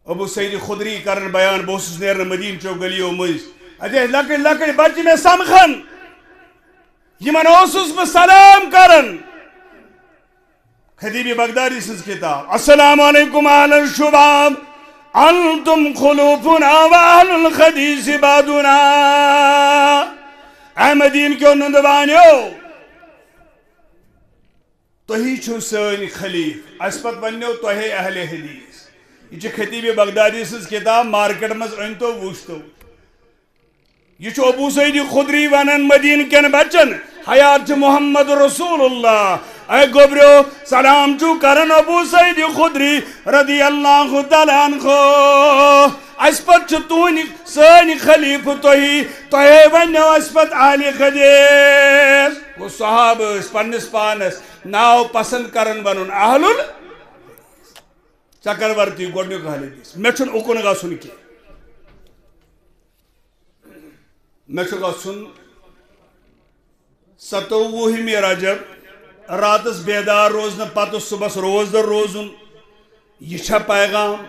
[SPEAKER 1] ابو سعید خدری کرن بیان بہس نیرن مدین چو گلیو مز اجے لکڑ لکڑ بچہ میں سمکھن یمن اوسس بہ سلام کرن خطیب بغدادی سز کتاب السلام علیکم اہل الشباب انتم خلوفنا واہل الحدیث بعدنا اے مدین کیو نندوانیو تہی چھو سن خلیف اس پت ونیو تہی اہل حدیث یہ خطیب بغدادی سز کتاب مارکیٹ مز انتو وشتو یہ ابو سعید خدری ونن مدین کن بچن حیات محمد رسول اللہ اے گوبریو سلام چو کرن ابو سعید خدری رضی اللہ تعالی عنہ اس پت چتون سن خلیف تہی ونیو اس پت اہل حدیث وہ صحاب پنس پانس ناو پسند کرن ونن اہل چکرورتی گوڑنیو اہل حدیث میں چھن اکن گژھن کی میں چھو گژھن 27 رجب راتس بیدار روزن پتہ صبح روزدر روزن یہ چھا پیغام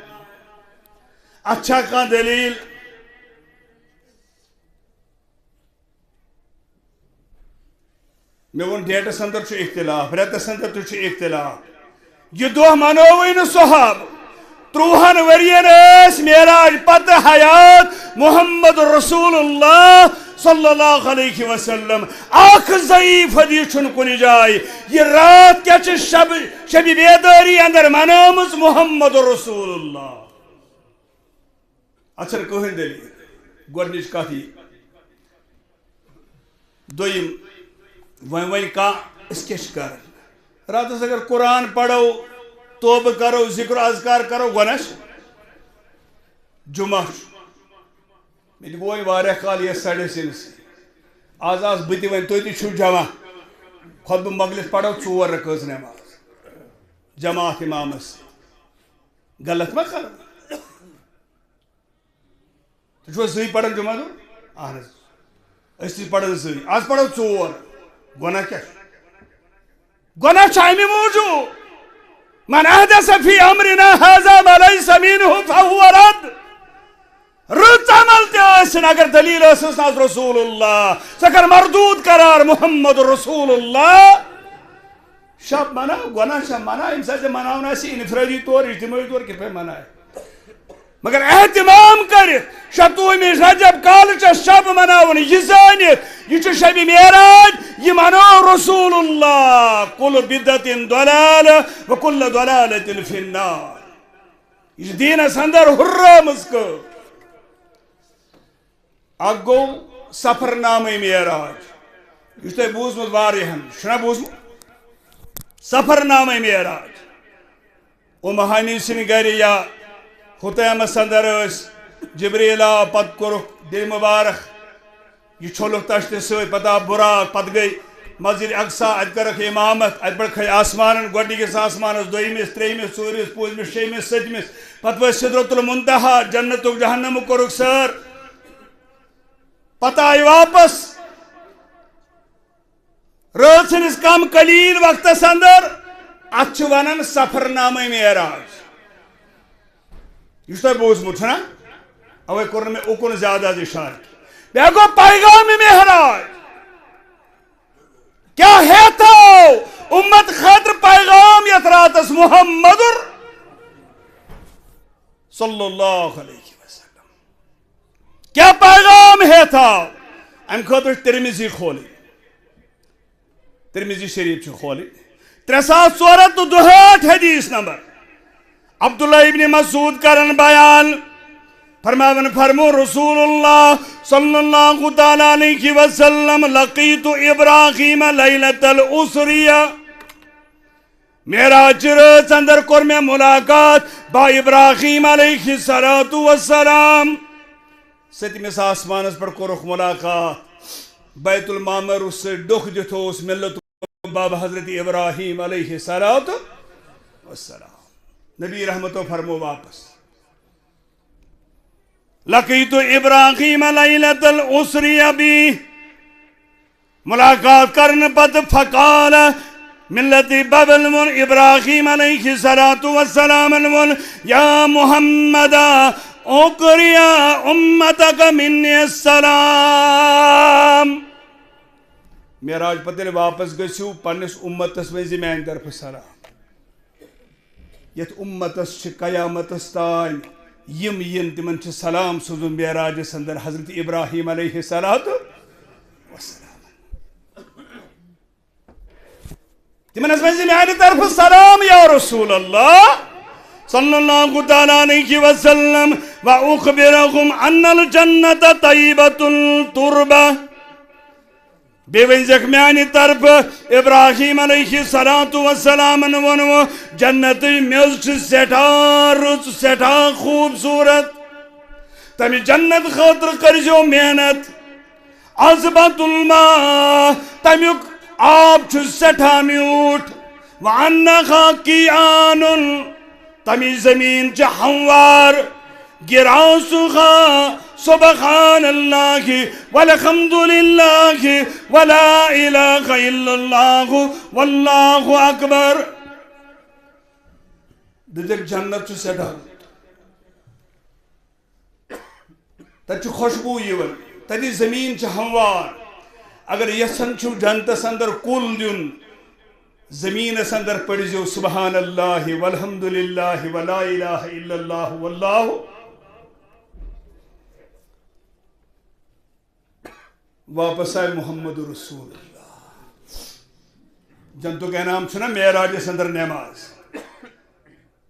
[SPEAKER 1] اچھا کان دلیل میں ون ڈیٹس اندر چھو اختلاف ریتس اندر چھو اختلاف یہ دو منوین صحاب 30 ورین اس میراج پتہ حیات محمد رسول اللہ صلی اللہ علیہ وسلم آخ ضعیف حدیث چھن کنی جائے یہ رات کیا چھ شب بیداری اندر منامز محمد رسول اللہ اچھر کوہن دلیل گوڑنیش کافی دویم وین کا اس کے شکار رات سے اگر قرآن پڑھو توبہ کرو ذکر اذکار کرو گنش جمعہ میں گوئی واریہ کال یہ سڑے سنس آز بتی ون تھی چھو جمع خطبہ مجلس پڑھو 4 رکعت نماز جماعت امامس غلط ما کر تو زی پڑھن جمعہ دو اہن اس پڑھن زی آز پڑھو 4 گناہ کیا گناہ چاہیے موجود من احدث فی امرنا هذا ما ليس منه فهو رد رد عمل تیسن اگر دلیل اسس از رسول اللہ سکر مردود قرار محمد رسول اللہ شب منا گناہ شب منا امسا سے مناونا سی انفرادی طور اجتماعی طور کتنے منائے مگر اہتمام کرت شتومی رجب کالچا شب مناون یہ زانت یہ شب میراج یہ منو رسول اللہ کل بدت ضلال وکل ضلالت فی النار یہ دین اندر حرامز کو اگو سفر نام میراج یہ تو بوزمت واریہن شنا بوزمت سفر نام میراج امہانی سن گری یا خطیم سندر جبریل پت کورک دل مبارک یہ چھولک تشت سوئی پتہ براک پت گئی مسجد اقصا ات کرک امامت ات پڑھ کھائی آسمان گوڑی کس آسمانس دویمس تریمس ژوٗرمس پوٗنٛژمس شیٚیمس سٔتمس پتہ ؤتھۍ سدرۃ المنتہا جنتک جہنمک کورک سیر پتہ آئی واپس رات سنس کم قلیل وقتس اندر ات ونان سفر نامہ معراج یہ بوزمت نا اوے کور میں اکن زیادہ اشارہ بیاکھ گو پیغام معراج کیا ہے تو امت خاطر پیغام یت راتس محمد صلی اللہ علیہ وسلم کیا پیغام ہے تھا ام خاطر ترمذی کھولی ترمذی شریف چھ کھولی 3462 حدیث نمبر عبداللہ ابن مسعود کرن بیان فرماون فرمو رسول اللہ صلی اللہ تعالی علیہ وسلم لقیت ابراہیم لیلۃ الاسریہ معراج رات اندر کور میں ملاقات با ابراہیم علیہ السلام ستمس آسمانس پر کورک ملاقات بیت المعمر اس سے ڈوک دتھو اس ملت باب حضرت ابراہیم علیہ السلام نبی رحمتو فرمو واپس لقیت ابراہیم لیلۃ الاسری بی ملاقات کرنے پت فقال ملتی ببل من ابراہیم علیہ السلام من یا محمد اوقریا امتک منی السلام معراج پتہ واپس گژھو پنس امتس ونزِ میانہ طرف سلام یت امتس قیامتس تان یم ین تمن سلام سوزن معراجس اندر حضرت ابراہیم علیہ السلام تمن ونزِ میانہ طرف سلام یا رسول اللہ صلی اللہ علیہ وسلم وَأُخْبِرَهُمْ أَنَّ الْجَنَّةَ طَيِّبَةُ التُّرْبَةِ بے ونزک میانہ طرف ابراہیم علیہ السلام ونو جنت میز سٹھا رُت سٹھا خوبصورت تمہ جنت خاطر کرزو محنت عذبۃ الماء تمیک آب سٹھا میوٹ وَأَنَّهَا قِيعَانٌ تمی زمین ہموار گراسها سبحان اللہ والحمد للہ ولا الہ الا اللہ واللہ اکبر دلک جنت سٹھا تت خوشبو یوان تتی زمین ہموار اگر یسن چھو جنتس اندر کل دیون زمین اندر پڑھو سبحان اللہ والحمد للہ ولا الہ الا اللہ واللہ واپس آئے محمد رسول اللہ جنتو کا نام چھنا معراج اندر نماز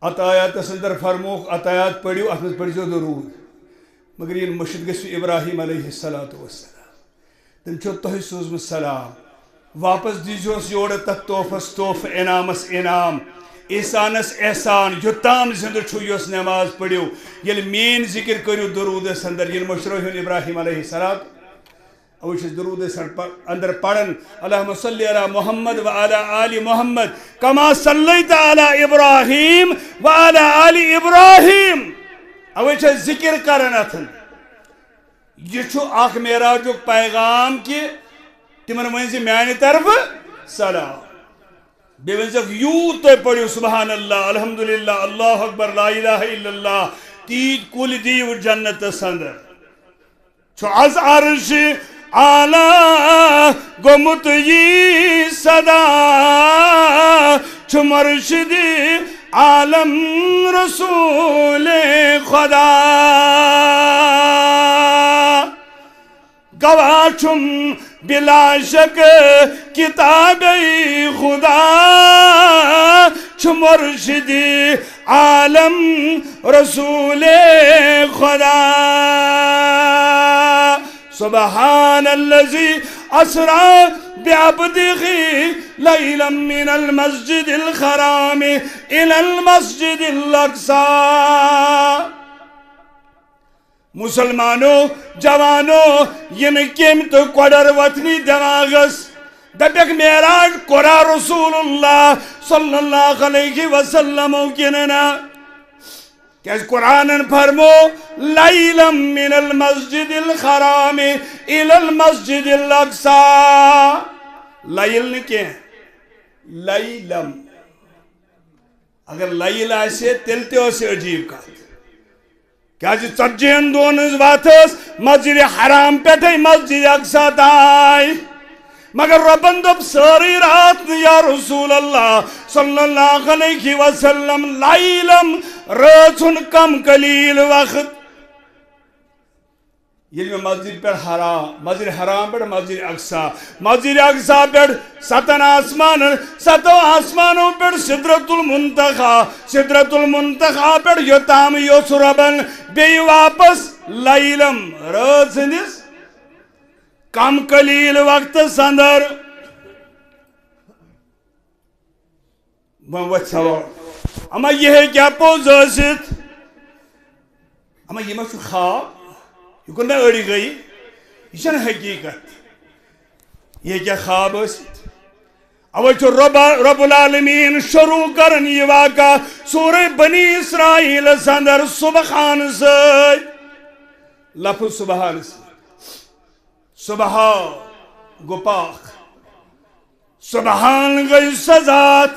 [SPEAKER 1] عطایات اندر فرموک عطایات پڑھو اتمز پڑھو درود مگر یہ مشد گژھو ابراہیم علیہ السلام تم چھو تہ سوزمت سلام واپس دیجوس یور تک توفس توف انعامس انعام احسانس احسان یوتام زندہ چھو یوس نماز پڑھو یل مین ذکر کرو درود اندر یل مشروع ابراہیم علیہ السلام اوش درود اندر پڑھن اللہم صلی علی محمد وعلی آل محمد کما صلیت علی ابراہیم وعلی آل ابراہیم اوش ذکر کرن اتن یہ چھو آخ معراج پیغام کی تمن ونزِ میانہ طرف سلام بے ونزک یوت تو پڑھو سبحان اللہ الحمدللہ اللہ اکبر لا الہ الا اللہ تیت کل دیو جنت اندر چھو از عرش اعلی گمت یہ صدا چھو مرشد عالم رسول خدا گواہ چھم بلا شک کتاب خدا چھو مرشد عالم رسول خدا سبحان الذي اسرى بعبده ليلا من المسجد الحرام الى المسجد الاقصى مسلمانوں جوانوں ین کم تو کوڑر وطنی دماغس دبک معراج قرآن رسول اللہ صلی اللہ علیہ وسلم کننا کہ قرآن فرمو لیلا من المسجد الحرام الى المسجد الاقصى لیل نکے لیلم اگر لیل آئیسے تلتے ہو سے عجیب کہتے کیا جی ژتجیہن دۄہن ہٕنٛز وتھ ٲس مسجد حرام پٮ۪ٹھے مسجد اقصا تانۍ مگر رۄبن دوٚپ سٲرٕے رات یا رسول اللہ صلی اللہ علیہ وسلم لیلم رٲژ ہُنٛد کم قلیٖل وقت ییٚلہِ مےٚ مسجد پٮ۪ٹھ حرام مسجد حرام پٮ۪ٹھ مسجد اقصا پٮ۪ٹھ ستن آسمانن ستو آسمانوں پٮ۪ٹھ سدرت المنتخا پٮ۪ٹھ یوتام یوٚژھ رۄبن بیٚیہِ واپس لیلم رٲژ ہٕنٛدِس کم قلیٖل وقتس اندر وۄنۍ وۄتھِ سوال اما یہ ہیٚکیٛاہ پوٚز ٲسِتھ اما یہِ ما چھُ خواب یہ کن اڑی گئی یہ چھنہ حقیقت یہ کیا خواب ٲسِتھ اوے چھُ رب العالمین شروع کرن یہ واقعہ سورہ بنی اسرائیل اندر سبحان سۭتۍ لفظ سبحان سۭتۍ سبحان گو پاک سبحان گئی سزات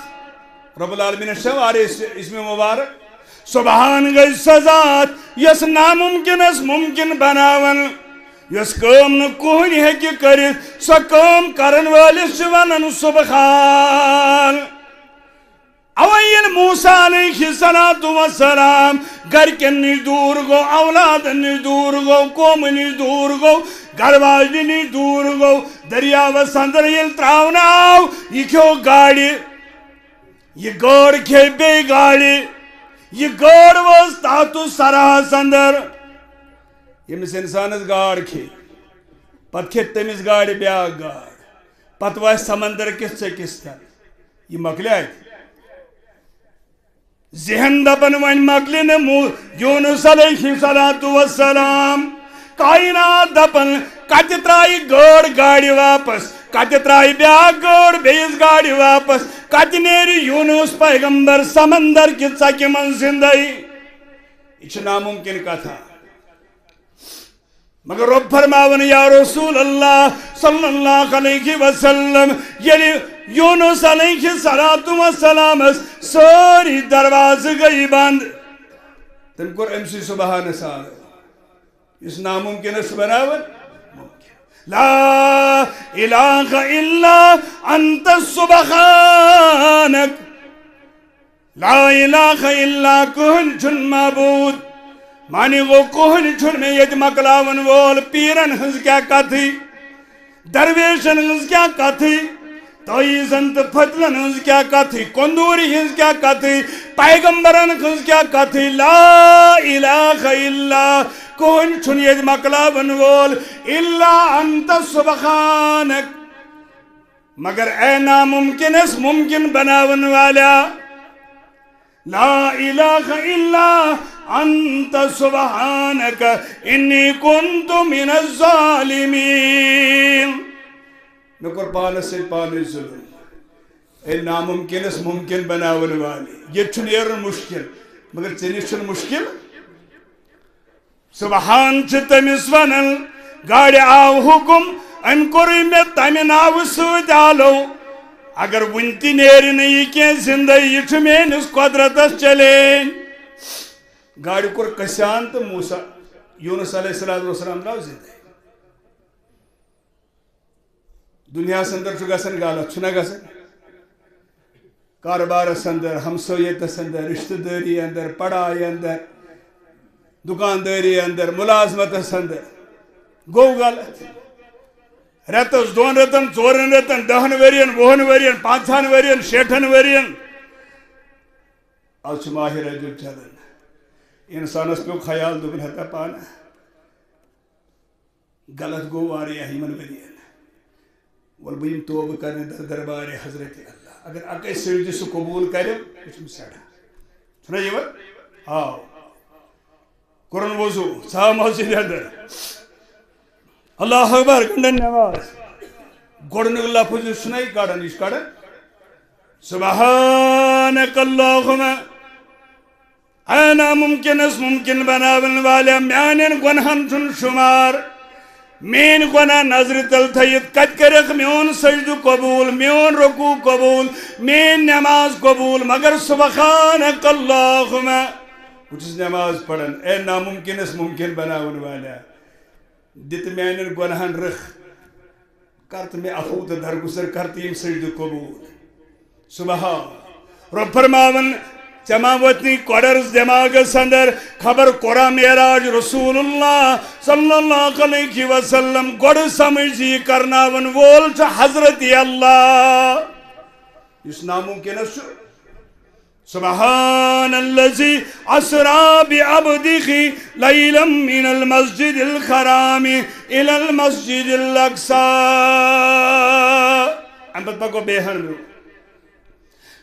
[SPEAKER 1] رب العالمین شوار اسم مبارک سبحان گئی سزات یس ناممکن اس ممکن بناون یس کام نہ کوہنی ہیکہ کرت سو کام کرن والس چھ ونان سبحان اوین موسیٰ علیہ السلام گرکن نش دور گو اولادن نش دور گو قوم نش دور گو گھر واجن نش دور گو دریاوس اندر یل تراون آو یہ کھیو گاڑی یہ گاڑ کھے بے گاڑی یہ گاڑ واس تاتو سراہس اندر یمس انسانس گاڑ کھے پت کھے تمس گاڑی بیاک گاڑ پت واس سمندر کس چکس تر یہ مکلیت ذہن دپن ون مکلی یونس علیہ السلام کائنات دپن کت ترائی گاڑ گاڑی واپس کت ترائی بیاک گاڑ بیس گاڑی واپس کت نیری یونس پیغمبر سمندر کی ژکہ من زندگی یہ ناممکن کتھا مگر رب فرماون یا رسول اللہ صلی اللہ علیہ وسلم یلی یونس علیہ السلام ساری دروازہ گئی بند تم کور امسی سبحان سال اس ناممکن اس بناون لا الہ الا انت سبحانک لا الہ الا کہن چھن معبود مانی گو کوہن چھن میں یہ مکلاون وول پیرن ہنز کیا کتھی درویشن ہنز کیا کتھی تویزن تو فتلن ہنز کیا کتھی کندوری ہنز کیا کتھی پیغمبرن ہنز کیا کتھی لا الہ الا کوہن چھن یہ مکلاون وول الا انت سبحانک مگر اے ناممکن اس ممکن بناون والا لا الہ الا انت سبحانک انی کنت من الظالمین نکر پانس سے پانس ظلم اے ناممکن اس ممکن بناون والی یہ چھنیر مشکل مگر چنی چھن مشکل سبحان چھ تمس ونن گاڑی آو حکم ان کوری میں تمہ ناو سۭتۍ آلو اگر ونتی نیری نہیں کی زندگی یہ چھ میانس قدرتس چلین گاڑی کور کسان تو موسیٰ یونس علیہ السلام راو زندگی دنیا سندر چھو گسن غلط چھنا گسن کاروبار اندر ہمسویت اندر رشتہ داری اندر پڑھائی اندر دکانداری اندر ملازمت اندر گو غلط رتس دون رتن ژورن رتن 10 ورین 20 ورین 50 ورین 60 ورین آج ماہ رجب چلن انسانس پہ خیال دبن ہتا پانا غلط گو واریاہ یمن ورین ول بہم توبہ کرنے در دربار حضرت اللہ اگر اکے سجدہ سہ قبول کرے یہ سڑا چھنا یہ آو قرآن وضو سا مسجد اندر اللہ اکبر گنڈن نماز گوڑنک لفظ سنائی کڑن اس کڑن سبحانک اللہم اے ناممکن اس ممکن بناون والا میانن گنہن چھن شمار مین گناہ نظر تل تھیت کت کرخ میون سجدہ قبول میون رکوع قبول مین نماز قبول مگر سبحانک اللہم وچس نماز پڑھن اے ناممکن اس ممکن بناون والا دت میانن گنہن رخ کرت میں عفو تو درگزر کرت یم سجدہ قبول سبحان رب فرماون چما وطنی قدرز دماغس اندر خبر قرآ معراج رسول اللہ صلی اللہ علیہ وسلم گوڑ سمجھی کرناون وول چھ حضرت اللہ اس ناممکن ہے سبحان الذي أسرى بعبده ليلا من المسجد الحرام إلى المسجد الأقصى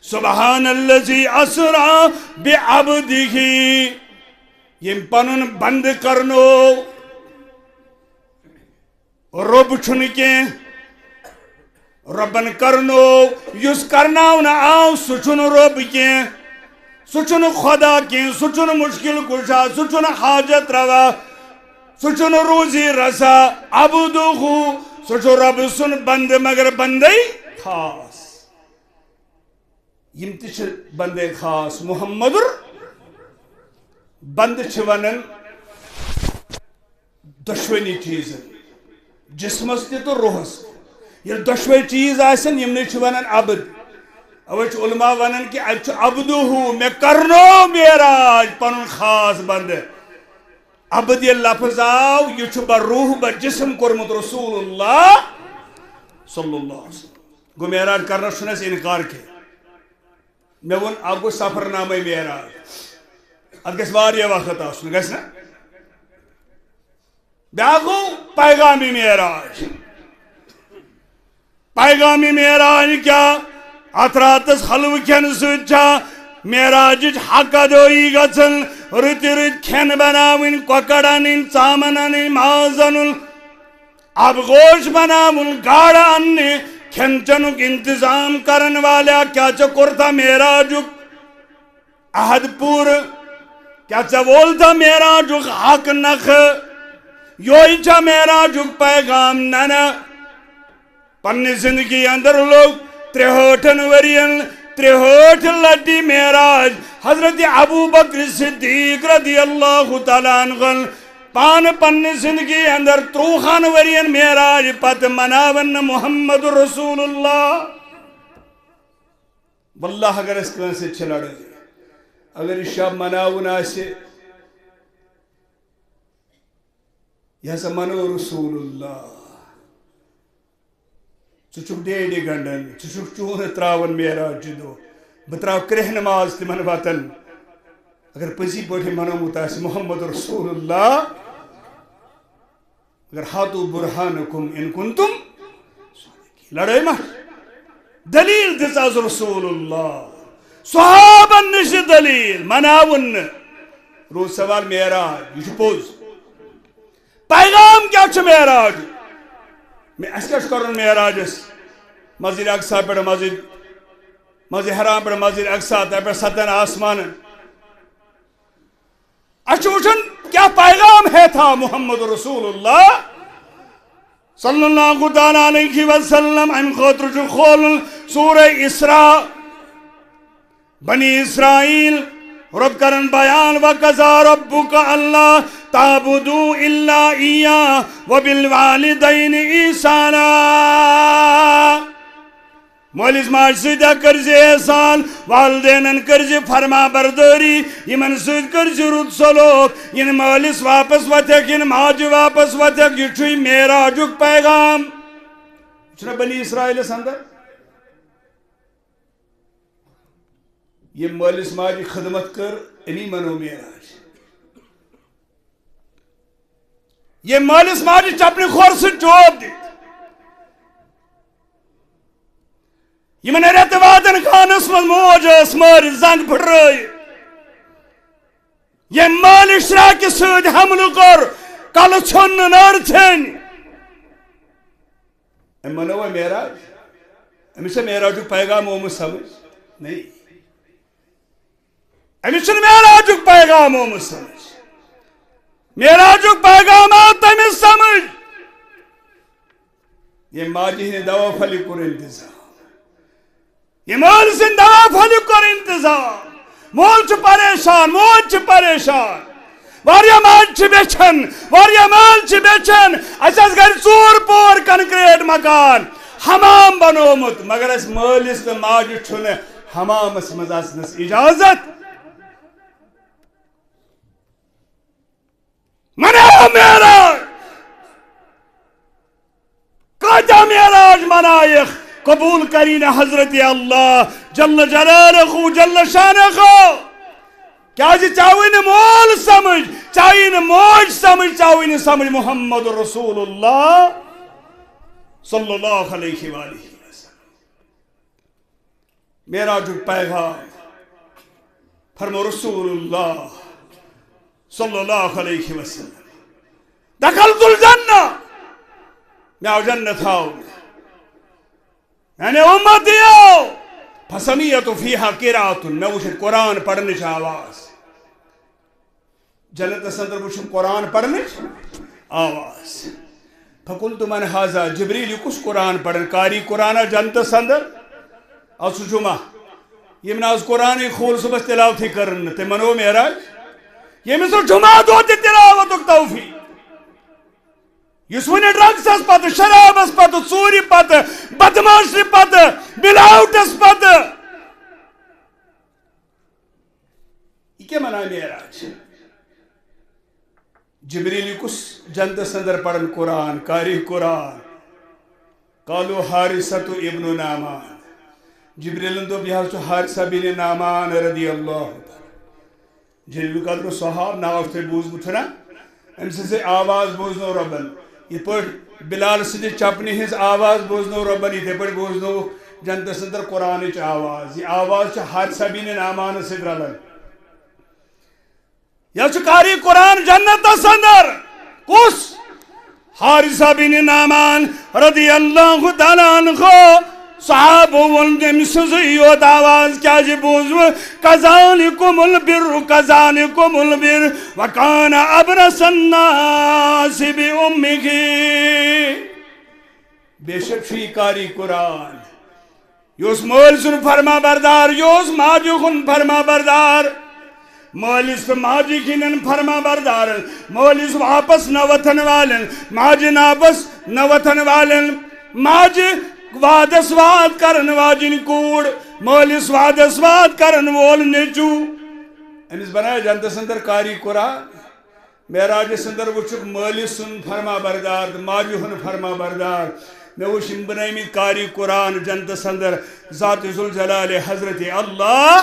[SPEAKER 1] سبحان الذي أسرى بعبده یم پنن بند کرنو رب چھنکے ربن کرنو یس کرناو نا آو سچن رب کی سچن خدا کی سچن مشکل کشا سچن حاجت روا سچن روزی رسا عبدہو سو رب سن بند مگر بندے خاص یم تہ بندے خاص محمد بند ونن دشونی چیز جسمس تہ تو روحس یل دشوی چیز آسن یم چھ ونن عبد اوچ علماء ونن کہ اتھ عبدہ میں کرنو معراج پن خاص بند عبد یہ لفظ آو یہ چھ بر روح بر جسم کورمت رسول اللہ صلی اللہ علیہ وسلم گو معراج کرنا چھنس انکار کی میں ون اب گو سفر نامہ معراج ات گژھِ واریاہ وقت آسن گژھِ نا بیاکھ گو پیغامی معراج پیغامی معراج کیا ات راتس حلوہ کھین سچا معراج حق ادائی گژھن رت رت کھین بناون کۄکر انن ژامن انن ماز انن آب گوش بناون گاڑ انن کھین چنک انتظام کرن والا کیا ژے کوٚرتھا معراجُک عہد پور کیا ژے وولتھا معراجُک حق نکھ یوہی چھا معراجُک پیغام نہ پننہِ زندگی اندر لوگ 63 ورین 63 لٹی معراج حضرت ابو بکر صدیق رضی اللہ تعالیٰ عنہ پان پننہِ زندگی اندر 53 ورین معراج پت مناون محمد رسول اللہ واللہ اگر اس کنسے چھ لڑے اگر اس شب مناون آسے یہ سا منو رسول اللہ ژٕ ڈیڈی گنڈن ژٕ چون تراون معراج دو بہ تراو کرہ نماز تمن وطن اگر پزی پٲٹھۍ منومُت آسہِ محمد رسول اللہ اگر ہاتو برہانکم ان کنتم لڑائی ما دلیل دِژ آز رسول اللہ صحابن نش دلیل مناون روز سوال معراج یہ چھ پوز پیغام کیا چھ معراج میں اس کیا کرن معراجس مسجد اقصا پہ مسجد حرام پہ مسجد اقصا تر ستن آسمان اچھ وچھن کیا پیغام ہے تھا محمد رسول اللہ صلی اللہ تعالیٰ علیہ وسلم ام خاطر چھ کھول سورہ اسراء بنی اسرائیل رب کرن بیان وَقَضَىٰ رَبُّكَ أَلَّا تَعْبُدُوا إِلَّا إِيَّاهُ وَبِالْوَالِدَيْنِ إِحْسَانًا مولس ماج سۭتۍ کرزِ احسان والدینن کرزِ فرما برداری یمن سۭتۍ کرزِ رُت سلوک ین مالس واپس وتھیک ین ماجہِ واپس وتھیک یہ چھُے معراجُک پیغام چھُنہ بنی اسرائیلس اندر یہ مالس ماجہِ خدمت کر امی منو معراج یہ مالس ماجہِ چپنہِ کھور سۭتۍ چوب دِتھ یمن رٮ۪تہٕ وادن خانس منٛز موج ٲس مٲرِتھ زنگ پھٕٹرٲیِتھ ییٚمۍ مٲلہِ شراکہِ سۭتۍ حملہٕ کوٚر کلہٕ ژھیوٚن نہٕ نٔر ژھیٚنۍ أمۍ منووا معراج أمِس چھا معراجُک پیغام آمُت سمجھ نہیں أمِس چھُنہٕ معراجُک پیغام آمُت سمجھ معراجُک پیغام آو تٔمِس سمجھ ییٚمۍ ماجہِ ہٕنٛدِ دوا پھلہِ کوٚر انتظام یہ مول سن دوا پھلہِ کوٚر انتظام مول چھُ پریشان موج چھِ پریشان واریاہ ماجہِ چھِ بیچھن واریاہ مال چھِ بیچھن اَسہِ آسہِ گرِ 4 پور کنکریٹ مکان حمام بنومُت مگر اَسہِ مٲلِس تہٕ ماجہِ چھُنہٕ حمامس منٛز اژنس اجازت مناو معراج کۭتیاہ معراج منایکھ قبول کرین حضرت اللہ جل جلالہ جل شانہ کیا چاہیے نہ مول سمجھ چاہیے نہ موج سمجھ چاہیے نہ سمجھ محمد رسول اللہ صلی اللہ علیہ وآلہ وسلم معراجُک پیغام فرمو رسول اللہ صلی اللہ علیہ وسلم دخلت الجنہ میں آؤ جنت آؤ یعنی امتیو فسمیت فیہا قرات میں وچھن قرآن پڑھنچ آواز جنت اندر وچھن قرآن پڑھنچ آواز فقلت من هذا جبریل یہ کس قرآن پڑھن قاری قرآن جنتس اندر آج جمعہ یم ناز قرآن کھول صبح تلاوت کرن تے منو معراج یم سو جمعہ دو تے تلاوت توفیق یس ون ڈرگس پتہ شرابس پتہ ژوٗرِ پتہ بدماشی پتہ بلاوٹس پتہ یہ کیا منائے معراج جبریل کس جنتس اندر پڑھن قرآن قاری قرآن قالوا حارثۃ ابن نعمان جبریل دوٚپ یہِ حظ چھُ حارثہ بن نعمان رضی اللہ جلیل قدر صحاب ناو چھُ تۄہہِ بوٗزمُت چھُنا أمۍ سٕنٛز آواز بوزنو رۄبن یِتھ پٲٹھۍ بلال سٕنٛدِ چپنہِ ہٕنٛز آواز بوزنو رۄبن یِتھے پٲٹھۍ بوزنو جنتس اندر قرآنٕچ آواز یہ آواز چھِ حارثہ بن نعمانس سۭتۍ رلان یہ چھُ قاری قرآن جنتس اندر کس حارثہ بن نعمان رضی اللہ تعالیٰ عنہ صحابہ ون تٔمۍ سٕنٛزٕے یوت آواز کیٛازِ بوٗزوٕ کذالکم البر کذالکم البر وکان ابرص الناس بأمه بے شک چھُ یہِ قاری قرآن یہ اوس مٲلۍ سُنٛد فرما بردار یہ اوس ماجہِ ہُنٛد فرما بردار مٲلِس تہٕ ماجہِ ہِنٛدٮ۪ن فرما بردارن مٲلِس واپس نہ وتھن والٮ۪ن ماجہِ ناپس نہ وتھن والٮ۪ن ماجہِ وادس واد کرن واجن کوڑ مٲلِس وادس واد کرن وول نیچو أمِس بنایا جنتس اندر قاری قرآن معراجس اندر وٕچھُکھ مٲلِس سُنٛد فرما بردار تہٕ ماجہِ ہُنٛد فرما بردار مےٚ وٕچھ یِم بنٲیمٕتۍ قاری قرآن جنتس اندر ذات ذوالجلال حضرت اللہ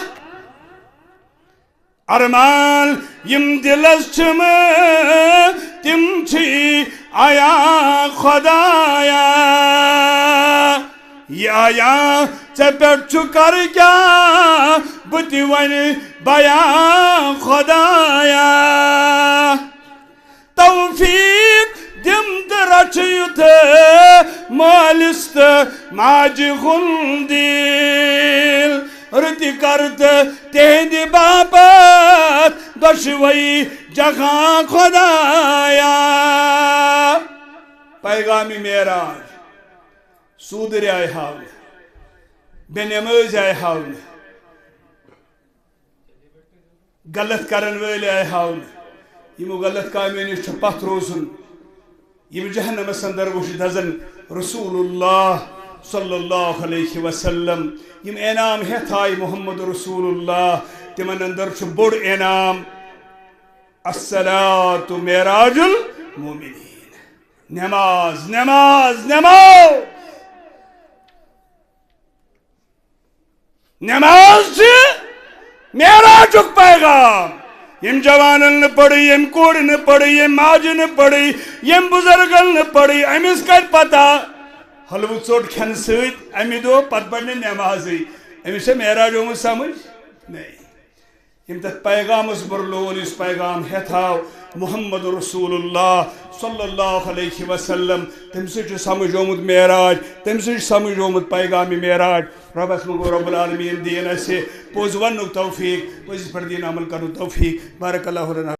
[SPEAKER 1] ارمان یم دلس چھم تم چھی آیا خدایا یہ آیا ژے پٮ۪ٹھ چھُ کر کیا بہٕ تہِ وَنہِ بیان خدایا توفیق دم تہٕ رچھِ یُتھ مٲلِس تہٕ ماجہِ ہُنٛد دِل رٕتہِ کر تہٕ تِہنٛدِ باپتھ دۄشوَے جہاں خدایا پیغامِ معراج سوٗدٕرۍ آیہِ ہاونہٕ بے نٮ۪مٲزۍ آیہِ ہاونہٕ غلط کرن وٲلۍ آیہِ ہاونہٕ یِمو غلط کامیو نِش چھُ پتھ روزُن یِم جہنمس اندر وٕچھِتھ دزن رسول اللہ صلی اللہ علیہ وسلم یم انعام ہیتھ آئی محمد رسول اللہ تمن اندر چھُ بوڑ انعام الصلاۃ معراج المومنین نماز نماز نماز نماز چھِ معراجُک پیغام یم جوانن نہ پڑی یم کوڑ نہ پڑی یم ماجہ نہ پڑی یم بزرگن نہ پڑی امس کت پتہ حلوہ ژوٹ کھین ست امی دو پتہ پڑھنے نمازی امس معراج آمت سمجھ نہیں یم تک پیغامس برلون اس پیغام ہیتھاو محمد رسول اللہ صلی اللہ علیہ وسلم تم سے سمجھ آمت معراج تم سے سمجھ آمت پیغام معراج رب اسمگو رب العالمین دین اسے پوز ونک توفیق پوز پر دین عمل کرو توفیق بارک اللہ لنا